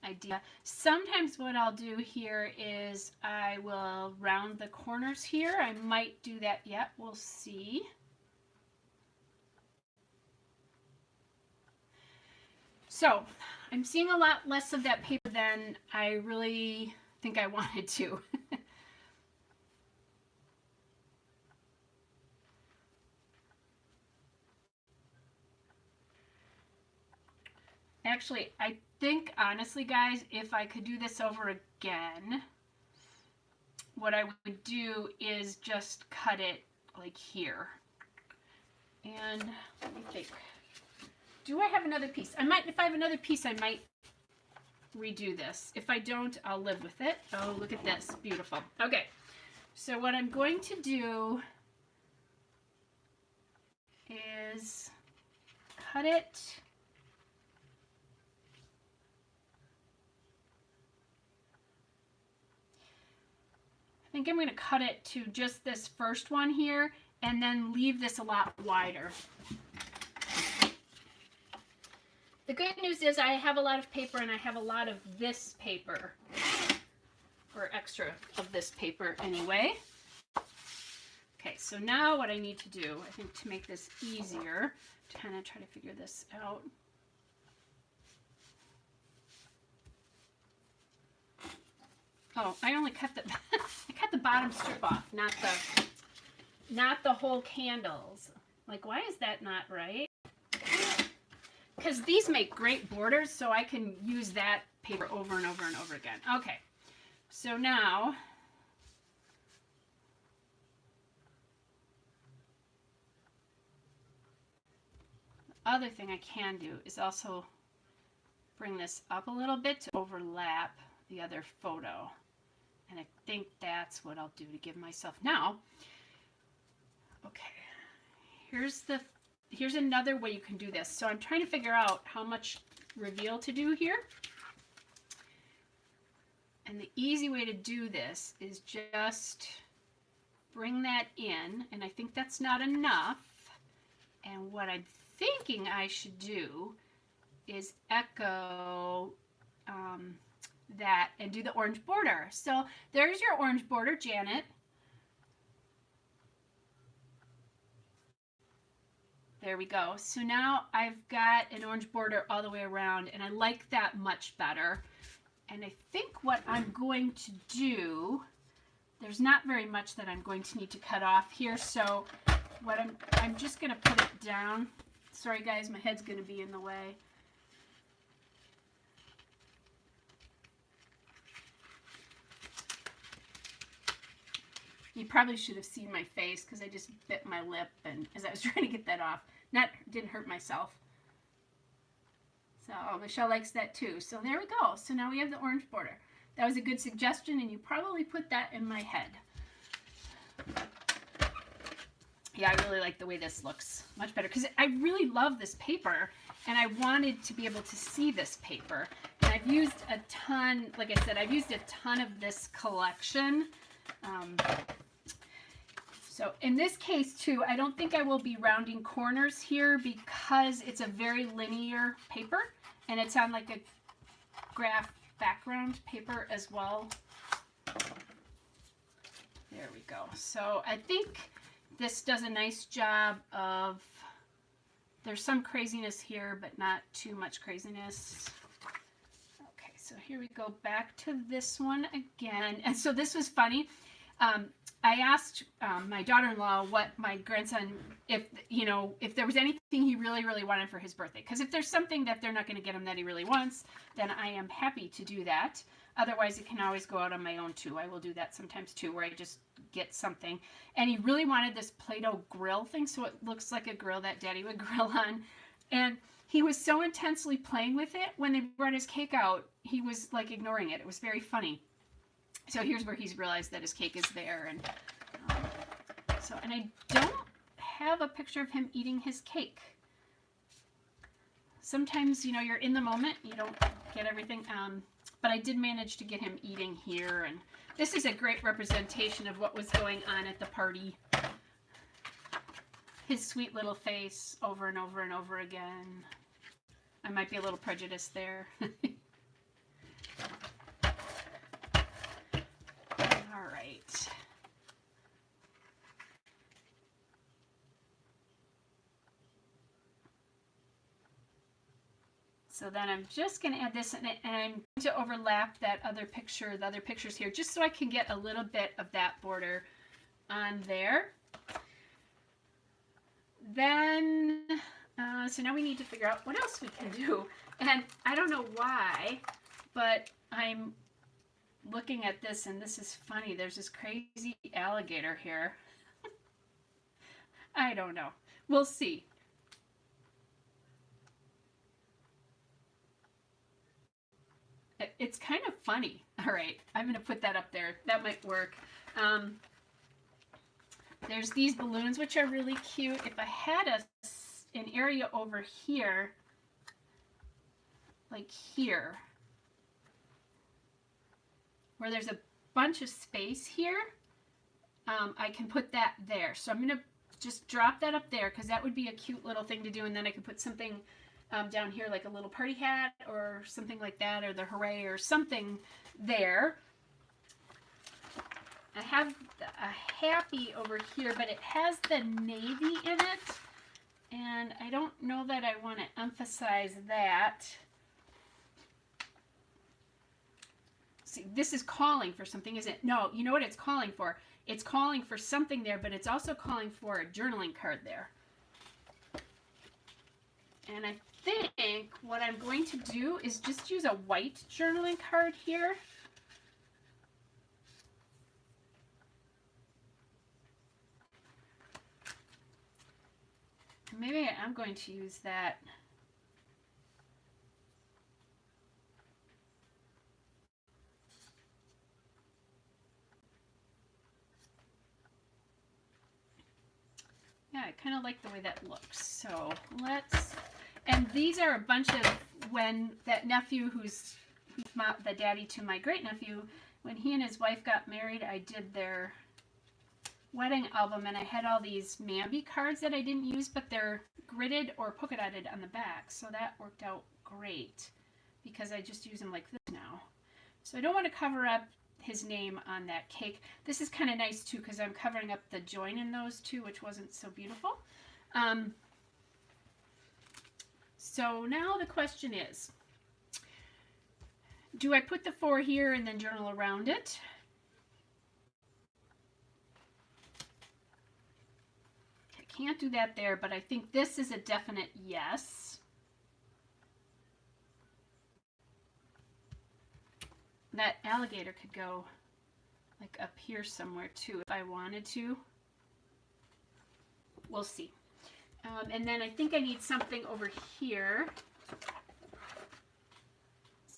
idea. Sometimes what I'll do here is I will round the corners here. I might do that yet. We'll see. So I'm seeing a lot less of that paper than I really think I wanted to. Actually, I think honestly, guys, if I could do this over again, what I would do is just cut it like here. And let me think. Do I have another piece? I might, if I have another piece, I might redo this. If I don't, I'll live with it. Oh, look at this. Beautiful. Okay. So what I'm going to do is cut it think I'm going to cut it to just this first one here and then leave this a lot wider. The good news is I have a lot of paper and I have a lot of this paper, or extra of this paper anyway. Okay, so now what I need to do, I think to make this easier, to kind of try to figure this out. Oh, I only cut the I cut the bottom strip off, not the whole candles. Like, why is that not right? Because these make great borders, so I can use that paper over and over and over again. Okay, so now the other thing I can do is also bring this up a little bit to overlap the other photo. And I think that's what I'll do to give myself now. Okay, here's another way you can do this. So I'm trying to figure out how much reveal to do here. And the easy way to do this is just bring that in, and I think that's not enough. And what I'm thinking I should do is echo that and do the orange border. So there's your orange border, Janet. There we go. So now I've got an orange border all the way around, and I like that much better. And I think what I'm going to do, there's not very much that I'm going to need to cut off here. So what I'm just going to put it down. Sorry guys, my head's going to be in the way. You probably should have seen my face because I just bit my lip and as I was trying to get that off. Didn't hurt myself. So Michelle likes that too. So there we go. So now we have the orange border. That was a good suggestion, and you probably put that in my head. Yeah, I really like the way this looks. Much better because I really love this paper, and I wanted to be able to see this paper. And I've used a ton, like I said, I've used a ton of this collection. So in this case too, I don't think I will be rounding corners here because it's a very linear paper and it's on like a graph background paper as well. There we go. So I think this does a nice job of, there's some craziness here, but not too much craziness. Okay, so here we go back to this one again. And so this was funny. I asked my daughter-in-law what my grandson, if there was anything he really, really wanted for his birthday. Because if there's something that they're not going to get him that he really wants, then I am happy to do that. Otherwise, it can always go out on my own too. I will do that sometimes too, where I just get something. And he really wanted this Play-Doh grill thing, so it looks like a grill that Daddy would grill on. And he was so intensely playing with it, when they brought his cake out, he was like ignoring it. It was very funny. So here's where he's realized that his cake is there. And and I don't have a picture of him eating his cake. Sometimes, you're in the moment, you don't get everything. But I did manage to get him eating here. And this is a great representation of what was going on at the party. His sweet little face over and over and over again. I might be a little prejudiced there. All right. So then I'm just going to add this, and I'm going to overlap that other picture, the other pictures here, just so I can get a little bit of that border on there. Then, so now we need to figure out what else we can do. And I don't know why, but I'm looking at this, and this is funny. There's this crazy alligator here. I don't know. We'll see. It's kind of funny. All right, I'm going to put that up there. That might work. There's these balloons, which are really cute. If I had an area over here, like here, where there's a bunch of space here, I can put that there. So I'm going to just drop that up there because that would be a cute little thing to do. And then I could put something down here like a little party hat or something like that, or the hooray or something there. I have a happy over here, but it has the navy in it. And I don't know that I want to emphasize that. See, this is calling for something, isn't it? No, you know what it's calling for? It's calling for something there, but it's also calling for a journaling card there. And I think what I'm going to do is just use a white journaling card here. Maybe I'm going to use that. Yeah, I kind of like the way that looks. So let's, and these are a bunch of, when that nephew who's the daddy to my great nephew, when he and his wife got married, I did their wedding album, and I had all these Mambi cards that I didn't use, but they're gridded or polka dotted on the back. So that worked out great because I just use them like this now. So I don't want to cover up his name on that cake. This is kind of nice too because I'm covering up the join in those two, which wasn't so beautiful. So now the question is, do I put the 4 here and then journal around it? I can't do that there, but I think this is a definite yes. That alligator could go like up here somewhere too if I wanted to. We'll see. And then I think I need something over here.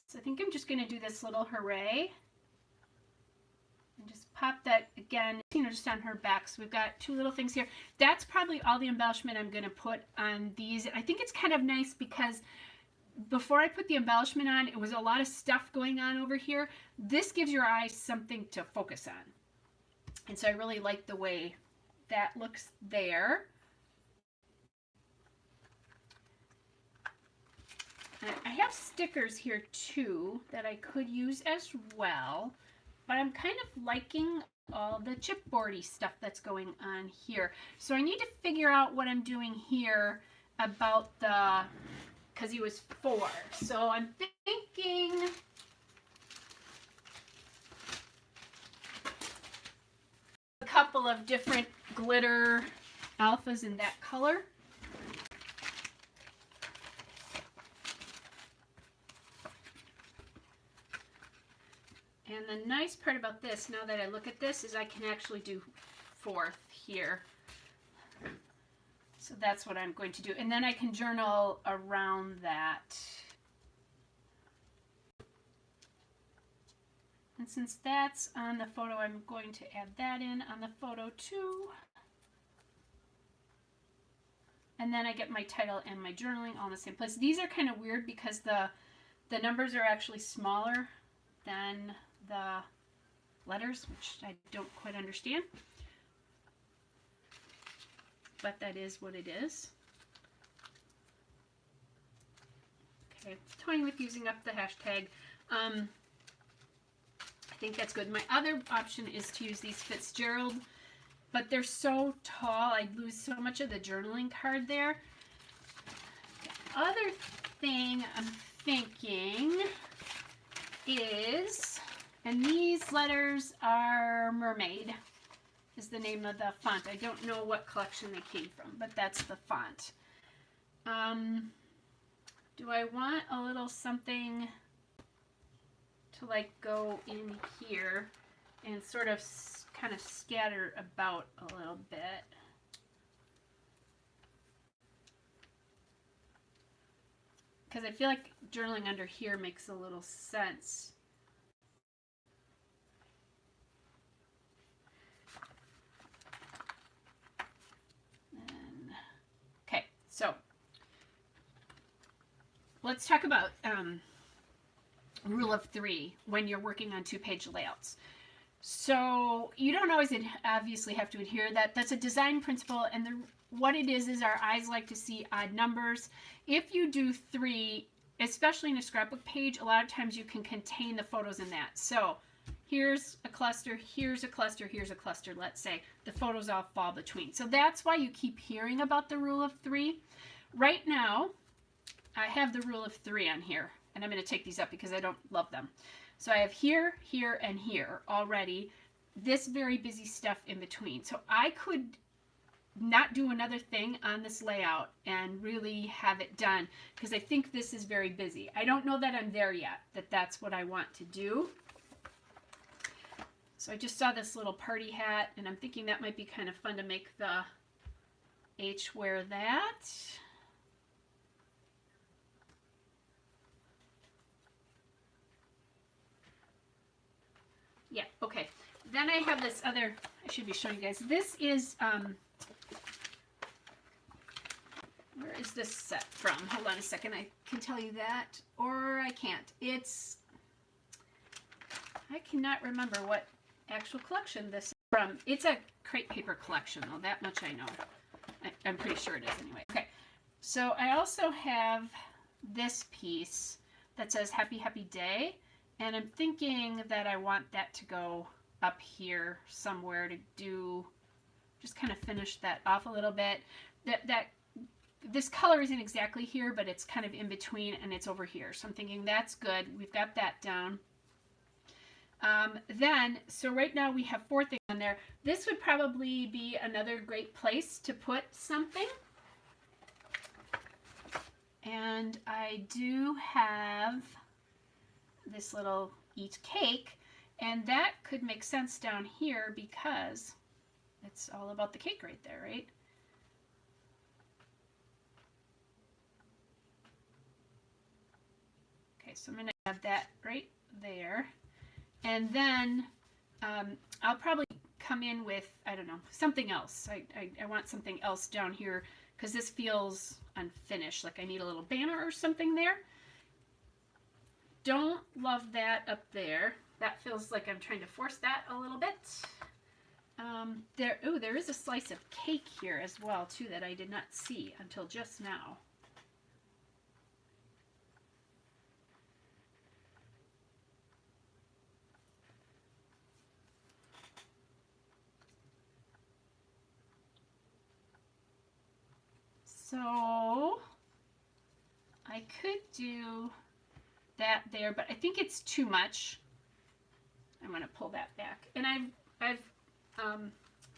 So I think I'm just going to do this little hooray. And just pop that again, you know, just on her back. So we've got 2 little things here. That's probably all the embellishment I'm going to put on these. I think it's kind of nice because before I put the embellishment on, it was a lot of stuff going on over here. This gives your eyes something to focus on. And so I really like the way that looks there. And I have stickers here too that I could use as well, but I'm kind of liking all the chipboardy stuff that's going on here. So I need to figure out what I'm doing here about the, because he was 4. So I'm thinking a couple of different glitter alphas in that color. And the nice part about this, now that I look at this, is I can actually do 4th here. So that's what I'm going to do. And then I can journal around that. And since that's on the photo, I'm going to add that in on the photo too. And then I get my title and my journaling all in the same place. These are kind of weird because the numbers are actually smaller than the letters, which I don't quite understand. But that is what it is. Okay, toying with using up the hashtag. I think that's good. My other option is to use these Fitzgerald, but they're so tall, I'd lose so much of the journaling card there. The other thing I'm thinking is, and these letters are Mermaid, is the name of the font. I don't know what collection they came from, but that's the font. Do I want a little something to like go in here and sort of kind of scatter about a little bit? Because I feel like journaling under here makes a little sense. Okay, so let's talk about rule of 3 when you're working on 2-page layouts. So you don't always obviously have to adhere to that. That's a design principle, and what it is our eyes like to see odd numbers. If you do 3, especially in a scrapbook page, a lot of times you can contain the photos in that. So here's a cluster, here's a cluster, here's a cluster, let's say. The photos all fall between. So that's why you keep hearing about the rule of 3. Right now, I have the rule of 3 on here, and I'm going to take these up because I don't love them. So I have here, here, and here already, this very busy stuff in between. So I could not do another thing on this layout and really have it done because I think this is very busy. I don't know that I'm there yet, that that's what I want to do. So I just saw this little party hat, and I'm thinking that might be kind of fun to make the H wear that. Yeah, okay. Then I have this other, I should be showing you guys. This is, where is this set from? Hold on a second. I can tell you that, or I can't. I cannot remember what actual collection this is from. It's a crepe paper collection, though. That much I know. I'm pretty sure it is anyway. Okay, so I also have this piece that says Happy Happy Day, and I'm thinking that I want that to go up here somewhere to do, just kind of finish that off a little bit. This color isn't exactly here, but it's kind of in between, and it's over here. So I'm thinking that's good. We've got that down. So right now we have 4 things on there. This would probably be another great place to put something. And I do have this little eat cake, and that could make sense down here because it's all about the cake right there, right? Okay, so I'm going to have that right there. And then I'll probably come in with, I don't know, something else. I want something else down here because this feels unfinished, like I need a little banner or something there. Don't love that up there. That feels like I'm trying to force that a little bit. There is a slice of cake here as well, too, that I did not see until just now. So I could do that there, but I think it's too much. I'm going to pull that back. And I've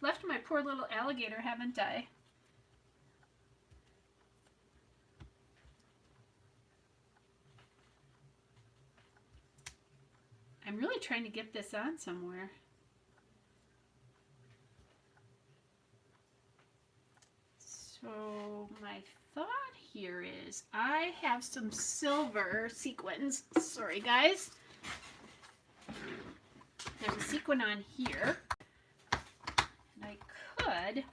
left my poor little alligator, haven't I? I'm really trying to get this on somewhere. So my thought here is I have some silver sequins. Sorry, guys. There's a sequin on here. And I could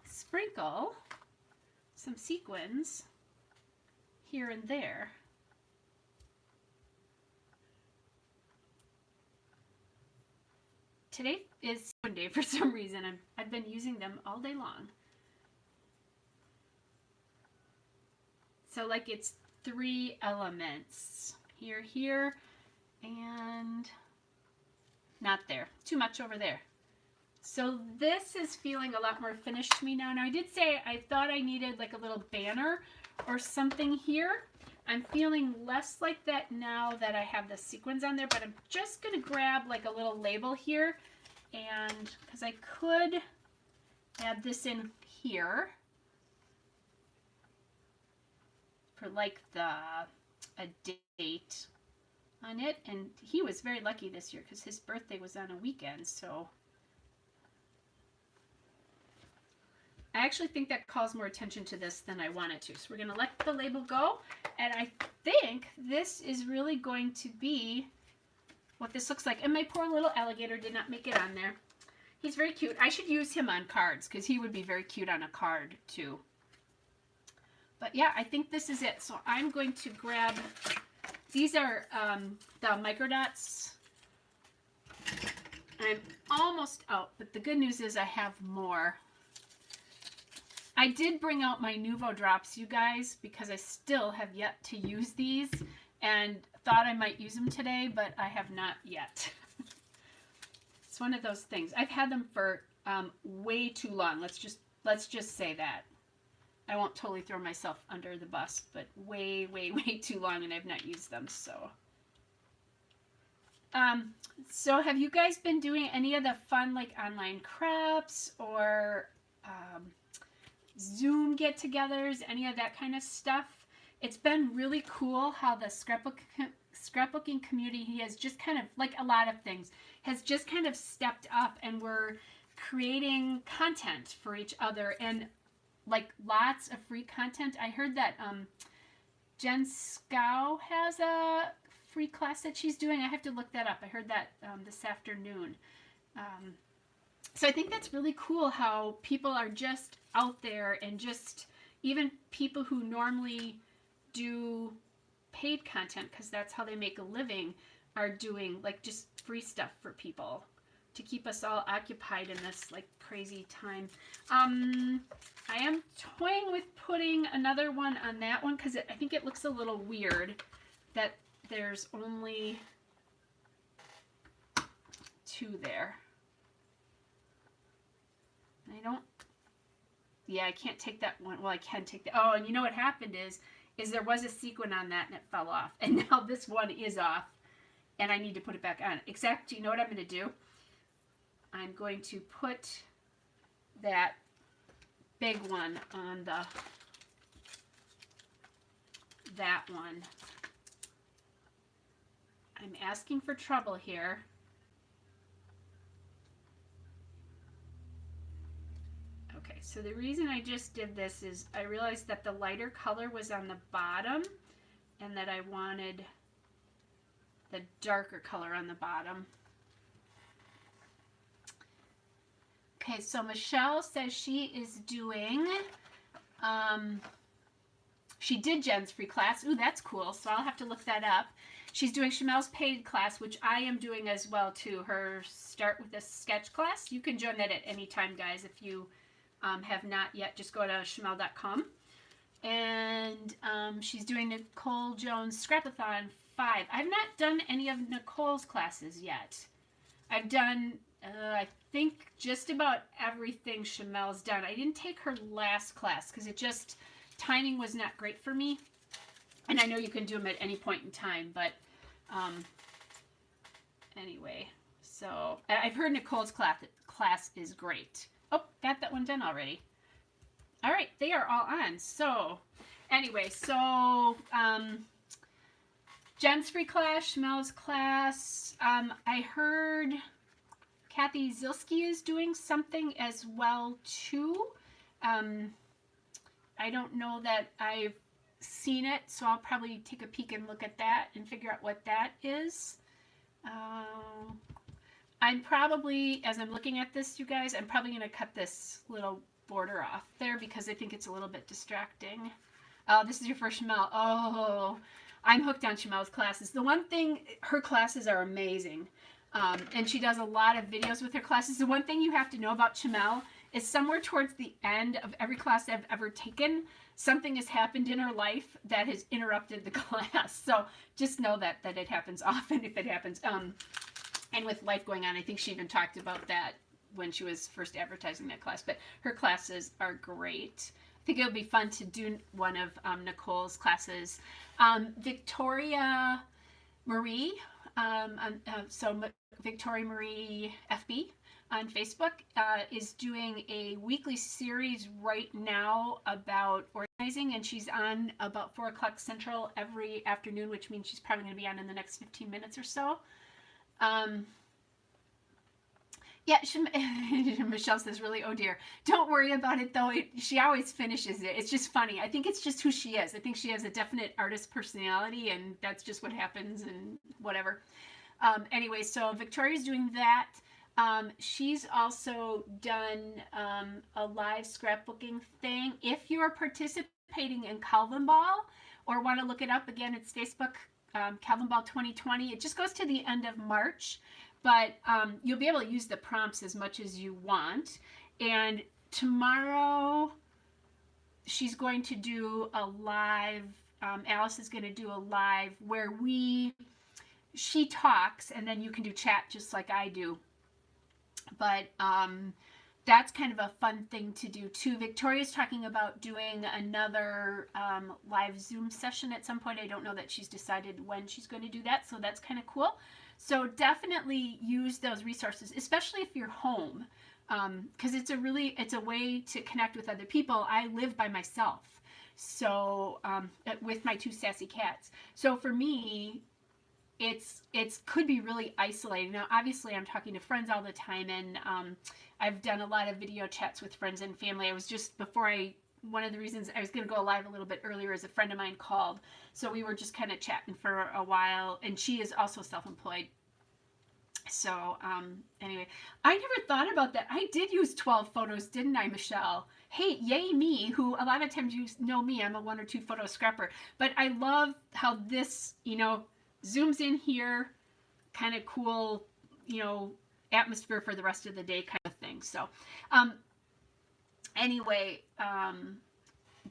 sprinkle some sequins here and there. Today is sequin day for some reason. I've been using them all day long. So like it's 3 elements. Here, here, and not there. Too much over there. So this is feeling a lot more finished to me now. Now I did say I thought I needed like a little banner or something here. I'm feeling less like that now that I have the sequins on there, but I'm just going to grab like a little label here, and because I could add this in here for like a date on it. And he was very lucky this year because his birthday was on a weekend, so I actually think that calls more attention to this than I want it to. So we're going to let the label go, and I think this is really going to be what this looks like. And my poor little alligator did not make it on there. He's very cute. I should use him on cards because he would be very cute on a card too. But yeah, I think this is it. So I'm going to grab, these are the microdots I'm almost out, but the good news is I have more. I did bring out my Nuvo drops, you guys, because I still have yet to use these and thought I might use them today, but I have not yet. It's one of those things. I've had them for way too long. Let's just say that. I won't totally throw myself under the bus, but way, way, way too long, and I've not used them, so. So have you guys been doing any of the fun, like, online crafts or Zoom get-togethers, any of that kind of stuff? It's been really cool how the scrapbooking community has just kind of, like a lot of things, has just kind of stepped up, and we're creating content for each other, and like lots of free content. I heard that Jen Scow has a free class that she's doing. I have to look that up. I heard that this afternoon. So I think that's really cool how people are just out there, and just even people who normally do paid content, because that's how they make a living, are doing like just free stuff for people to keep us all occupied in this like crazy time. I am toying with putting another one on that one because I think it looks a little weird that there's only 2 there. I can't take that one. Well, I can take that. Oh, and you know what happened is there was a sequin on that and it fell off. And now this one is off and I need to put it back on. Except, you know what I'm going to do? I'm going to put that big one on that one. I'm asking for trouble here. Okay, so the reason I just did this is I realized that the lighter color was on the bottom and that I wanted the darker color on the bottom. Okay, so Michelle says she is doing, she did Jen's free class. Ooh, that's cool. So I'll have to look that up. She's doing Shamel's paid class, which I am doing as well too. Her Start with a Sketch class. You can join that at any time, guys. If you have not yet, just go to shamel.com. And she's doing Nicole Jones Scrapathon 5. I've not done any of Nicole's classes yet. I've done, I think, just about everything Shamel's done. I didn't take her last class because it just, timing was not great for me. And I know you can do them at any point in time, but anyway. So I've heard Nicole's class is great. Oh, got that one done already. All right, they are all on. So anyway, so Jen's free class, Shamel's class. I heard Kathy Zilski is doing something as well too. I don't know that I've seen it, so I'll probably take a peek and look at that and figure out what that is. I'm probably, as I'm looking at this, you guys, I'm probably going to cut this little border off there because I think it's a little bit distracting. Oh, this is your first Shamel. Oh, I'm hooked on Shamel's classes. The one thing, her classes are amazing. And she does a lot of videos with her classes. The one thing you have to know about Shamel is somewhere towards the end of every class I've ever taken, something has happened in her life that has interrupted the class. So just know that it happens often if it happens. And with life going on, I think she even talked about that when she was first advertising that class. But her classes are great. I think it would be fun to do one of Nicole's classes. Victoria Marie, so Victoria Marie FB on Facebook is doing a weekly series right now about organizing, and she's on about 4 o'clock Central every afternoon, which means she's probably going to be on in the next 15 minutes or so. Yeah, Michelle says, really, oh dear. Don't worry about it, though. She always finishes it. It's just funny. I think it's just who she is. I think she has a definite artist personality, and that's just what happens and whatever. Anyway, so Victoria's doing that. She's also done a live scrapbooking thing. If you're participating in Calvin Ball or want to look it up, again, it's Facebook, Calvin Ball 2020. It just goes to the end of March. but you'll be able to use the prompts as much as you want. And tomorrow she's going to do a live, Alice is going to do a live where she talks and then you can do chat just like I do. But that's kind of a fun thing to do too. Victoria's talking about doing another live Zoom session at some point. I don't know that she's decided when she's going to do that, so that's kind of cool. So definitely use those resources, especially if you're home, because it's a way to connect with other people. I live by myself, so with my 2 sassy cats. So for me, it's could be really isolating. Now, obviously, I'm talking to friends all the time, and I've done a lot of video chats with friends and family. I was just one of the reasons I was going to go live a little bit earlier is a friend of mine called, so we were just kind of chatting for a while, and she is also self-employed. So anyway, I never thought about that. I did use 12 photos, didn't I, Michelle? Hey, yay me, who a lot of times you know me, I'm a 1 or 2 photo scrapper, but I love how this, zooms in here, kind of cool, atmosphere for the rest of the day kind of thing. So anyway,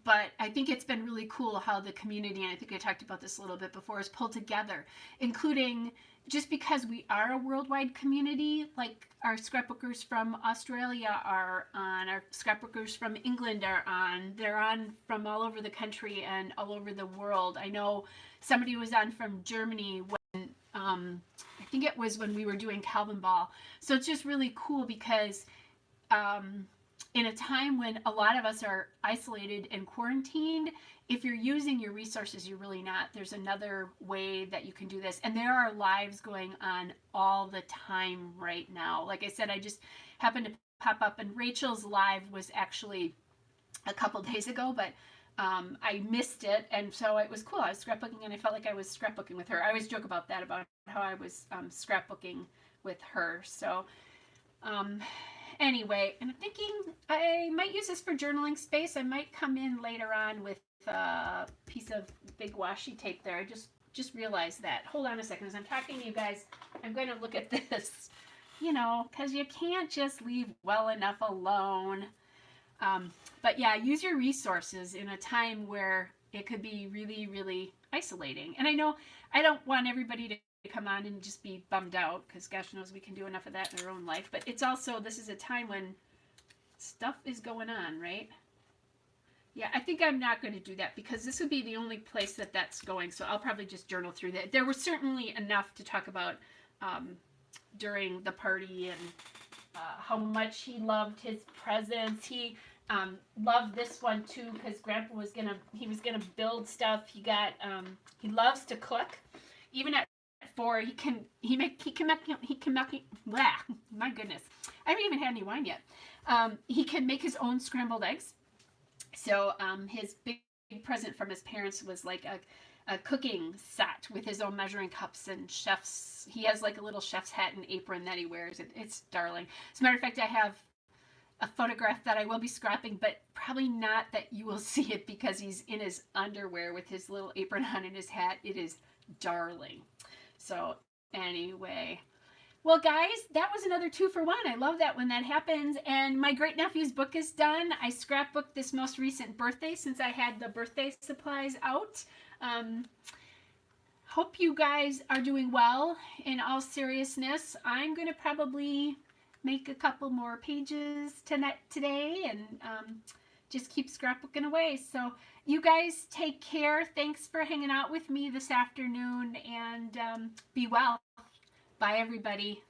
but I think it's been really cool how the community, and I think I talked about this a little bit before, is pulled together, including just because we are a worldwide community, like our scrapbookers from Australia are on, our scrapbookers from England are on, they're on from all over the country and all over the world. I know somebody was on from Germany when, I think it was when we were doing Calvin Ball. So it's just really cool because in a time when a lot of us are isolated and quarantined, if you're using your resources, you're really not. There's another way that you can do this. And there are lives going on all the time right now. Like I said, I just happened to pop up, and Rachel's live was actually a couple days ago, but I missed it, and so it was cool. I was scrapbooking, and I felt like I was scrapbooking with her. I always joke about that, about how I was scrapbooking with her. So anyway, and I'm thinking I might use this for journaling space. I might come in later on with a piece of big washi tape there. I just realized that. Hold on a second. As I'm talking to you guys, I'm going to look at this, because you can't just leave well enough alone. But yeah, use your resources in a time where it could be really, really isolating. And I know I don't want everybody to come on and just be bummed out, because gosh knows we can do enough of that in our own life. But it's also, this is a time when stuff is going on, right? Yeah, I think I'm not going to do that because this would be the only place that that's going. So I'll probably just journal through that. There was certainly enough to talk about during the party, and how much he loved his presents. He loved this one too, because Grandpa was gonna build stuff. He loves to cook. Even at 4, he can make blah, my goodness, I haven't even had any wine yet. He can make his own scrambled eggs. So his big present from his parents was like a cooking set with his own measuring cups and chef's. He has like a little chef's hat and apron that he wears. It's darling. As a matter of fact, I have a photograph that I will be scrapping, but probably not that you will see it, because he's in his underwear with his little apron on and his hat. It is darling. So anyway, well guys, that was another 2 for 1. I love that when that happens. And my great nephew's book is done. I scrapbooked this most recent birthday since I had the birthday supplies out. Hope you guys are doing well. In all seriousness, I'm going to probably make a couple more pages today, and just keep scrapbooking away. So you guys take care. Thanks for hanging out with me this afternoon, and be well. Bye, everybody.